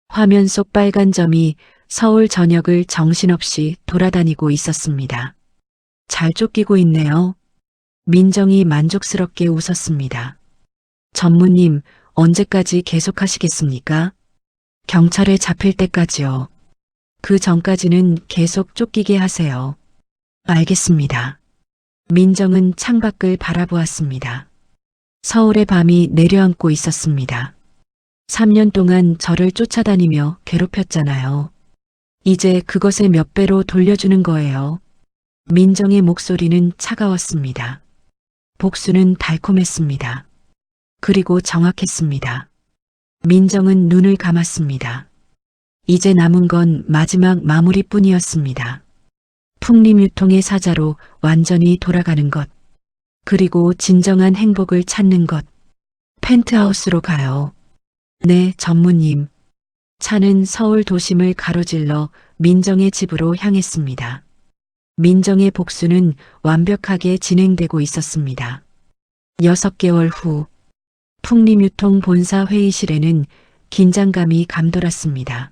화면 속 빨간 점이 서울 전역을 정신없이 돌아다니고 있었습니다. 잘 쫓기고 있네요. 민정이 만족스럽게 웃었습니다. 전무님, 언제까지 계속하시겠습니까? 경찰에 잡힐 때까지요. 그 전까지는 계속 쫓기게 하세요. 알겠습니다. 민정은 창밖을 바라보았습니다. 서울의 밤이 내려앉고 있었습니다. 3년 동안 저를 쫓아다니며 괴롭혔잖아요. 이제 그것의 몇 배로 돌려주는 거예요. 민정의 목소리는 차가웠습니다. 복수는 달콤했습니다. 그리고 정확했습니다. 민정은 눈을 감았습니다. 이제 남은 건 마지막 마무리뿐이었습니다. 풍림유통의 사자로 완전히 돌아가는 것. 그리고 진정한 행복을 찾는 것. 펜트하우스로 가요. 네, 전무님. 차는 서울 도심을 가로질러 민정의 집으로 향했습니다. 민정의 복수는 완벽하게 진행되고 있었습니다. 6개월 후 풍림유통 본사 회의실에는 긴장감이 감돌았습니다.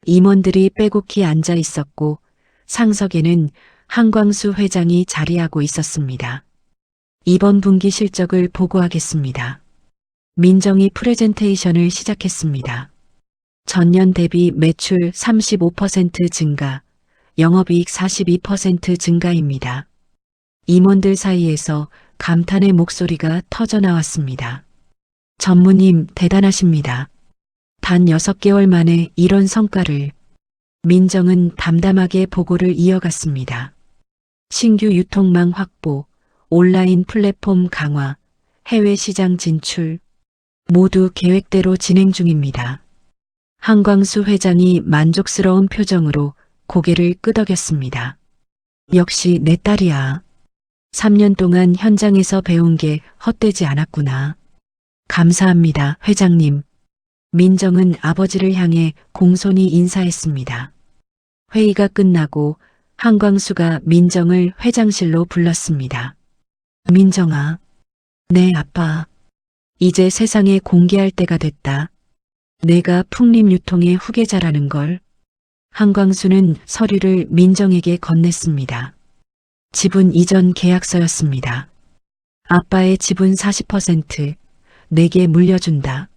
임원들이 빼곡히 앉아 있었고 상석에는 한광수 회장이 자리하고 있었습니다. 이번 분기 실적을 보고하겠습니다. 민정이 프레젠테이션을 시작했습니다. 전년 대비 매출 35% 증가, 영업이익 42% 증가입니다. 임원들 사이에서 감탄의 목소리가 터져나왔습니다. 전무님 대단하십니다. 단 6개월 만에 이런 성과를. 민정은 담담하게 보고를 이어갔습니다. 신규 유통망 확보, 온라인 플랫폼 강화, 해외 시장 진출, 모두 계획대로 진행 중입니다. 한광수 회장이 만족스러운 표정으로 고개를 끄덕였습니다. 역시 내 딸이야. 3년 동안 현장에서 배운 게 헛되지 않았구나. 감사합니다, 회장님. 민정은 아버지를 향해 공손히 인사했습니다. 회의가 끝나고 한광수가 민정을 회장실로 불렀습니다. 민정아. 네, 아빠. 이제 세상에 공개할 때가 됐다. 내가 풍림유통의 후계자라는 걸. 한광수는 서류를 민정에게 건넸습니다. 지분 이전 계약서였습니다. 아빠의 지분 40% 내게 물려준다.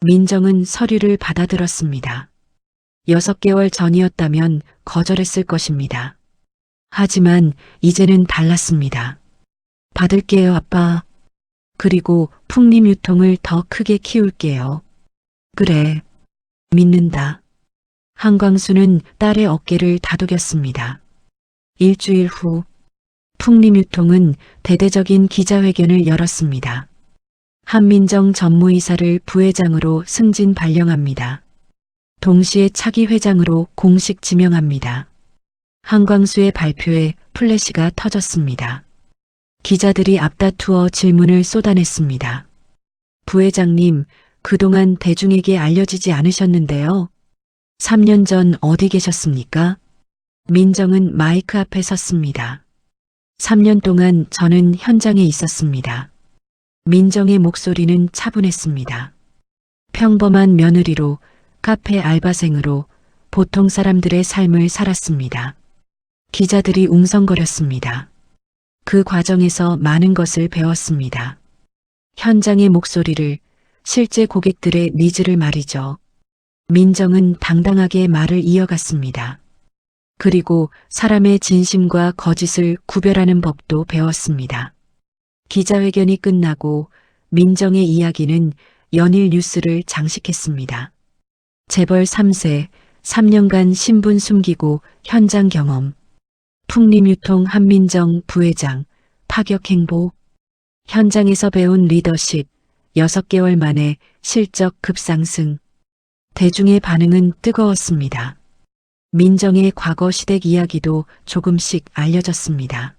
민정은 서류를 받아들었습니다. 6개월 전이었다면 거절했을 것입니다. 하지만 이제는 달랐습니다. 받을게요, 아빠. 그리고 풍림유통을 더 크게 키울게요. 그래, 믿는다. 한광수는 딸의 어깨를 다독였습니다. 일주일 후 풍림유통은 대대적인 기자회견을 열었습니다. 한민정 전무이사를 부회장으로 승진 발령합니다. 동시에 차기 회장으로 공식 지명합니다. 한광수의 발표에 플래시가 터졌습니다. 기자들이 앞다투어 질문을 쏟아냈습니다. 부회장님, 그동안 대중에게 알려지지 않으셨는데요. 3년 전 어디 계셨습니까? 민정은 마이크 앞에 섰습니다. 3년 동안 저는 현장에 있었습니다. 민정의 목소리는 차분했습니다. 평범한 며느리로, 카페 알바생으로 보통 사람들의 삶을 살았습니다. 기자들이 웅성거렸습니다. 그 과정에서 많은 것을 배웠습니다. 현장의 목소리를, 실제 고객들의 니즈를 말이죠. 민정은 당당하게 말을 이어갔습니다. 그리고 사람의 진심과 거짓을 구별하는 법도 배웠습니다. 기자회견이 끝나고 민정의 이야기는 연일 뉴스를 장식했습니다. 재벌 3세, 3년간 신분 숨기고 현장 경험, 풍림유통 한민정 부회장, 파격 행보, 현장에서 배운 리더십, 6개월 만에 실적 급상승. 대중의 반응은 뜨거웠습니다. 민정의 과거 시댁 이야기도 조금씩 알려졌습니다.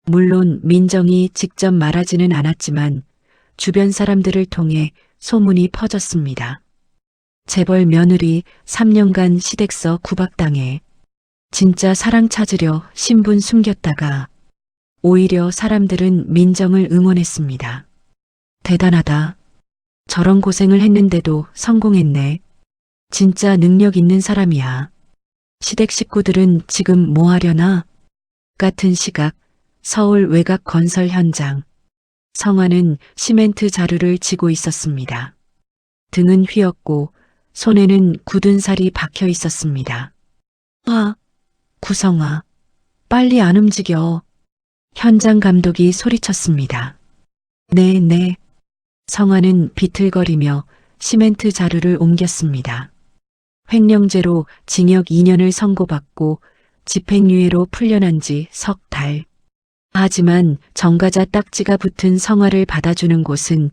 물론 민정이 직접 말하지는 않았지만 주변 사람들을 통해 소문이 퍼졌습니다. 재벌 며느리 3년간 시댁서 구박당해 진짜 사랑 찾으려 신분 숨겼다가 오히려 사람들은 민정을 응원했습니다. 대단하다. 저런 고생을 했는데도 성공했네. 진짜 능력 있는 사람이야. 시댁 식구들은 지금 뭐 하려나? 같은 시각 서울 외곽 건설 현장. 성화는 시멘트 자루를 쥐고 있었습니다. 등은 휘었고 손에는 굳은 살이 박혀 있었습니다. 구성아, 빨리 안 움직여. 현장 감독이 소리쳤습니다. 네. 성화는 비틀거리며 시멘트 자루를 옮겼습니다. 횡령죄로 징역 2년을 선고받고 집행유예로 풀려난 지 석 달. 하지만 정가자 딱지가 붙은 성화를 받아주는 곳은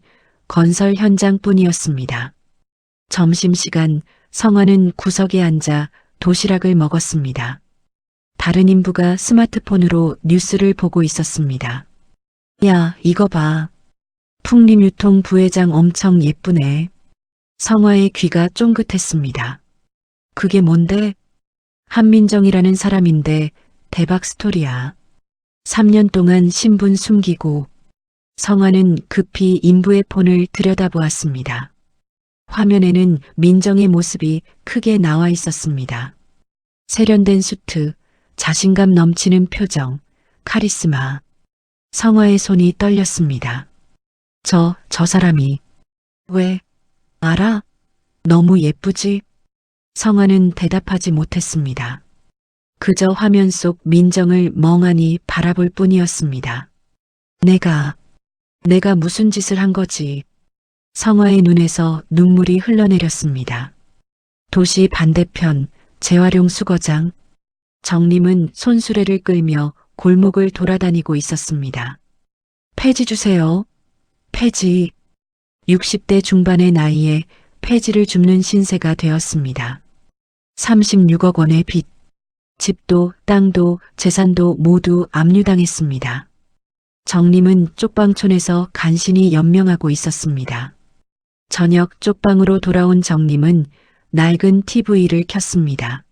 건설 현장뿐이었습니다. 점심시간 성화는 구석에 앉아 도시락을 먹었습니다. 다른 인부가 스마트폰으로 뉴스를 보고 있었습니다. 야, 이거 봐. 풍림유통 부회장 엄청 예쁘네. 성화의 귀가 쫑긋했습니다. 그게 뭔데? 한민정이라는 사람인데 대박 스토리야. 3년 동안 신분 숨기고. 성화는 급히 인부의 폰을 들여다보았습니다. 화면에는 민정의 모습이 크게 나와 있었습니다. 세련된 수트, 자신감 넘치는 표정, 카리스마. 성화의 손이 떨렸습니다. 저 사람이. 왜? 알아? 너무 예쁘지? 성화는 대답하지 못했습니다. 그저 화면 속 민정을 멍하니 바라볼 뿐이었습니다. 내가 무슨 짓을 한 거지? 성화의 눈에서 눈물이 흘러내렸습니다. 도시 반대편 재활용 수거장. 정림은 손수레를 끌며 골목을 돌아다니고 있었습니다. 폐지 주세요. 폐지. 60대 중반의 나이에 폐지를 줍는 신세가 되었습니다. 36억 원의 빚. 집도 땅도 재산도 모두 압류당했습니다. 정림은 쪽방촌에서 간신히 연명하고 있었습니다. 저녁 쪽방으로 돌아온 정림은 낡은 TV를 켰습니다.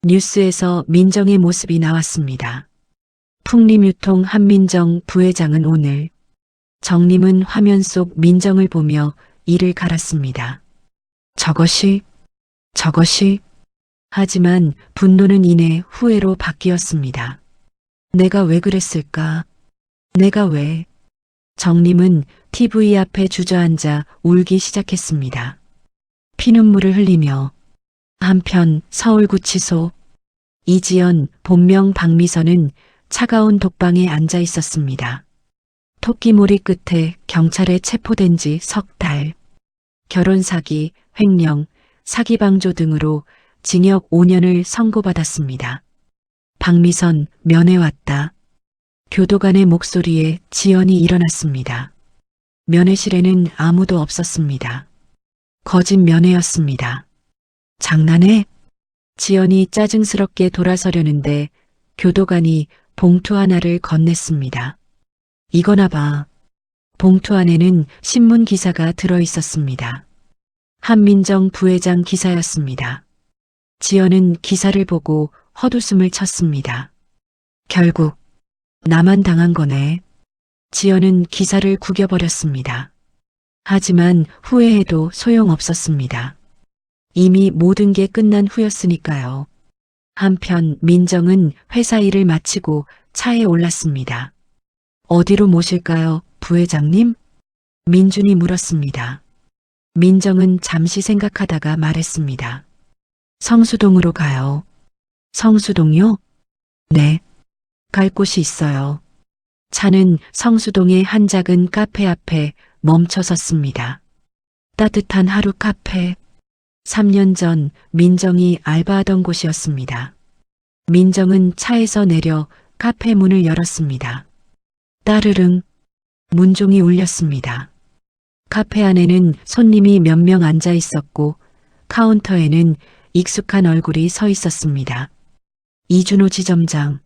뉴스에서 민정의 모습이 나왔습니다. 풍림유통 한민정 부회장은 오늘. 정림은 화면 속 민정을 보며 이를 갈았습니다. 저것이. 하지만 분노는 이내 후회로 바뀌었습니다. 내가 왜 그랬을까? 내가 왜? 정림은 TV 앞에 주저앉아 울기 시작했습니다. 피눈물을 흘리며. 한편 서울구치소. 이지연, 본명 박미선은 차가운 독방에 앉아 있었습니다. 토끼몰이 끝에 경찰에 체포된 지 석 달. 결혼 사기, 횡령, 사기방조 등으로 징역 5년을 선고받았습니다. 박미선 면회 왔다. 교도관의 목소리에 지연이 일어났습니다. 면회실에는 아무도 없었습니다. 거짓 면회였습니다. 장난해? 지연이 짜증스럽게 돌아서려는데 교도관이 봉투 하나를 건넸습니다. 이거나 봐. 봉투 안에는 신문 기사가 들어 있었습니다. 한민정 부회장 기사였습니다. 지연은 기사를 보고 헛웃음을 쳤습니다. 결국 나만 당한 거네. 지연은 기사를 구겨버렸습니다. 하지만 후회해도 소용없었습니다. 이미 모든 게 끝난 후였으니까요. 한편 민정은 회사 일을 마치고 차에 올랐습니다. 어디로 모실까요, 부회장님? 민준이 물었습니다. 민정은 잠시 생각하다가 말했습니다. 성수동으로 가요. 성수동요? 네. 갈 곳이 있어요. 차는 성수동의 한 작은 카페 앞에 멈춰 섰습니다. 따뜻한 하루 카페. 3년 전 민정이 알바하던 곳이었습니다. 민정은 차에서 내려 카페 문을 열었습니다. 따르릉 문종이 울렸습니다. 카페 안에는 손님이 몇 명 앉아 있었고 카운터에는 익숙한 얼굴이 서 있었습니다. 이준호 지점장,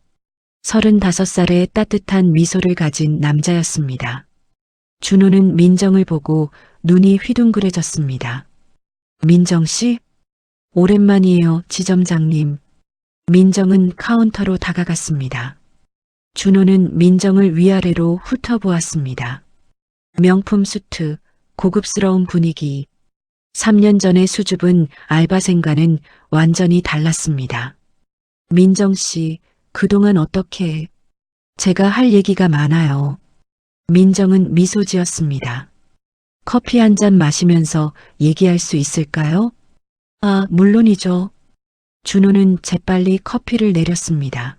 35살의 따뜻한 미소를 가진 남자였습니다. 준호는 민정을 보고 눈이 휘둥그레졌습니다. 민정 씨? 오랜만이에요, 지점장님. 민정은 카운터로 다가갔습니다. 준호는 민정을 위아래로 훑어보았습니다. 명품 수트, 고급스러운 분위기. 3년 전의 수줍은 알바생과는 완전히 달랐습니다. 민정 씨, 그동안 어떻게... 제가 할 얘기가 많아요. 민정은 미소 지었습니다. 커피 한 잔 마시면서 얘기할 수 있을까요? 아, 물론이죠. 준호는 재빨리 커피를 내렸습니다.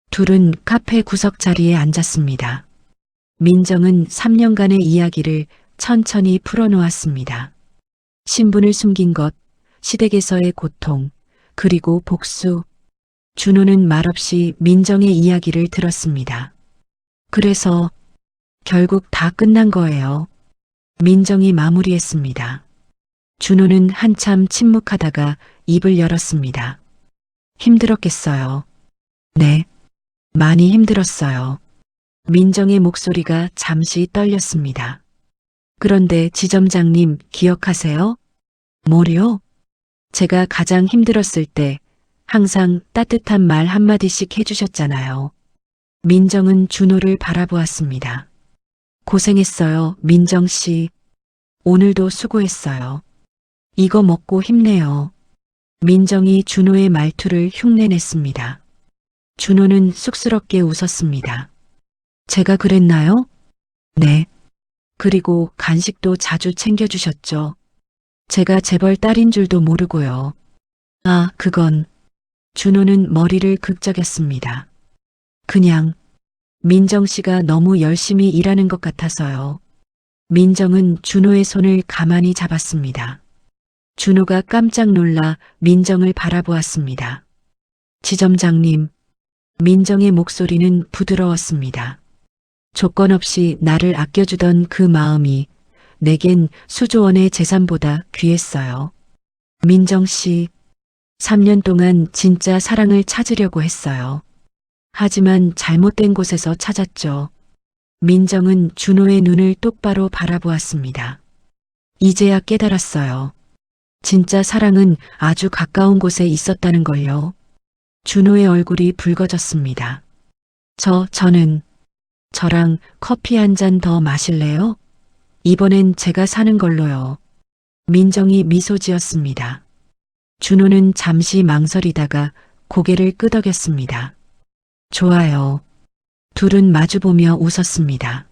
둘은 카페 구석 자리에 앉았습니다. 민정은 3년간의 이야기를 천천히 풀어놓았습니다. 신분을 숨긴 것, 시댁에서의 고통, 그리고 복수. 준호는 말없이 민정의 이야기를 들었습니다. 그래서 결국 다 끝난 거예요. 민정이 마무리했습니다. 준호는 한참 침묵하다가 입을 열었습니다. 힘들었겠어요. 네, 많이 힘들었어요. 민정의 목소리가 잠시 떨렸습니다. 그런데 지점장님 기억하세요? 뭐요? 제가 가장 힘들었을 때 항상 따뜻한 말 한마디씩 해주셨잖아요. 민정은 준호를 바라보았습니다. 고생했어요, 민정 씨. 오늘도 수고했어요. 이거 먹고 힘내요. 민정이 준호의 말투를 흉내냈습니다. 준호는 쑥스럽게 웃었습니다. 제가 그랬나요? 네. 그리고 간식도 자주 챙겨주셨죠. 제가 재벌 딸인 줄도 모르고요. 아, 그건... 준호는 머리를 극적였습니다. 그냥 민정 씨가 너무 열심히 일하는 것 같아서요. 민정은 준호의 손을 가만히 잡았습니다. 준호가 깜짝 놀라 민정을 바라보았습니다. 지점장님, 민정의 목소리는 부드러웠습니다. 조건 없이 나를 아껴주던 그 마음이 내겐 수조원의 재산보다 귀했어요. 민정 씨, 3년 동안 진짜 사랑을 찾으려고 했어요. 하지만 잘못된 곳에서 찾았죠. 민정은 준호의 눈을 똑바로 바라보았습니다. 이제야 깨달았어요. 진짜 사랑은 아주 가까운 곳에 있었다는 걸요. 준호의 얼굴이 붉어졌습니다. 저랑 커피 한 잔 더 마실래요? 이번엔 제가 사는 걸로요. 민정이 미소 지었습니다. 준호는 잠시 망설이다가 고개를 끄덕였습니다. 좋아요. 둘은 마주보며 웃었습니다.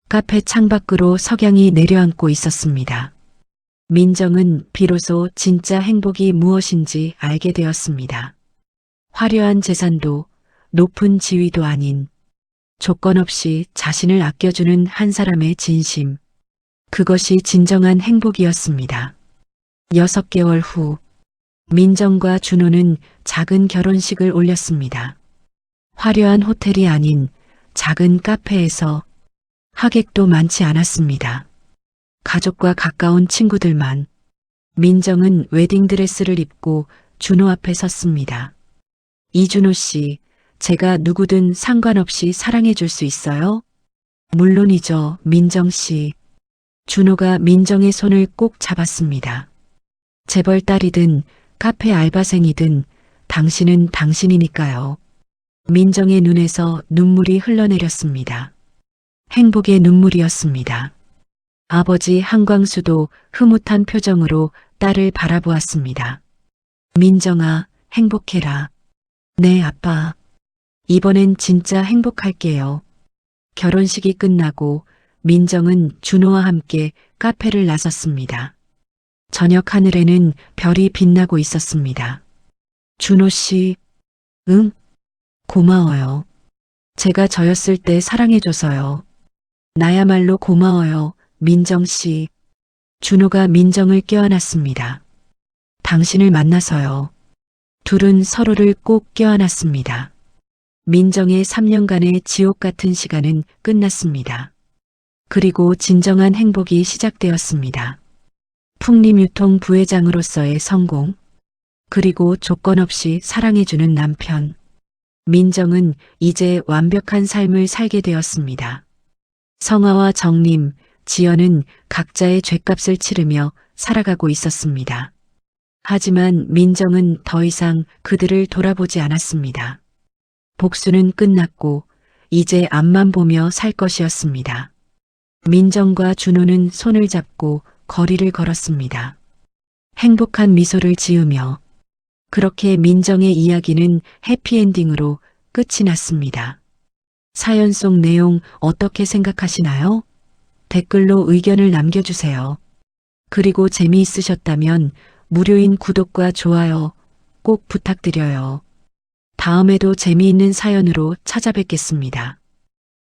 카페 창밖으로 석양이 내려앉고 있었습니다. 민정은 비로소 진짜 행복이 무엇인지 알게 되었습니다. 화려한 재산도 높은 지위도 아닌 조건 없이 자신을 아껴주는 한 사람의 진심. 그것이 진정한 행복이었습니다. 6개월 후 민정과 준호는 작은 결혼식을 올렸습니다. 화려한 호텔이 아닌 작은 카페에서 하객도 많지 않았습니다. 가족과 가까운 친구들만. 민정은 웨딩드레스를 입고 준호 앞에 섰습니다. 이준호 씨, 제가 누구든 상관없이 사랑해 줄 수 있어요? 물론이죠, 민정 씨. 준호가 민정의 손을 꼭 잡았습니다. 재벌 딸이든 카페 알바생이든 당신은 당신이니까요. 민정의 눈에서 눈물이 흘러내렸습니다. 행복의 눈물이었습니다. 아버지 한광수도 흐뭇한 표정으로 딸을 바라보았습니다. 민정아, 행복해라. 네, 아빠. 이번엔 진짜 행복할게요. 결혼식이 끝나고 민정은 준호와 함께 카페를 나섰습니다. 저녁 하늘에는 별이 빛나고 있었습니다. 준호 씨, 응? 고마워요. 제가 저였을 때 사랑해줘서요. 나야말로 고마워요, 민정 씨. 준호가 민정을 껴안았습니다. 당신을 만나서요. 둘은 서로를 꼭 껴안았습니다. 민정의 3년간의 지옥 같은 시간은 끝났습니다. 그리고 진정한 행복이 시작되었습니다. 풍림유통 부회장으로서의 성공, 그리고 조건 없이 사랑해주는 남편. 민정은 이제 완벽한 삶을 살게 되었습니다. 성화와 정림, 지연은 각자의 죗값을 치르며 살아가고 있었습니다. 하지만 민정은 더 이상 그들을 돌아보지 않았습니다. 복수는 끝났고 이제 앞만 보며 살 것이었습니다. 민정과 준호는 손을 잡고 거리를 걸었습니다. 행복한 미소를 지으며 그렇게 민정의 이야기는 해피엔딩으로 끝이 났습니다. 사연 속 내용 어떻게 생각하시나요? 댓글로 의견을 남겨주세요. 그리고 재미있으셨다면 무료인 구독과 좋아요 꼭 부탁드려요. 다음에도 재미있는 사연으로 찾아뵙겠습니다.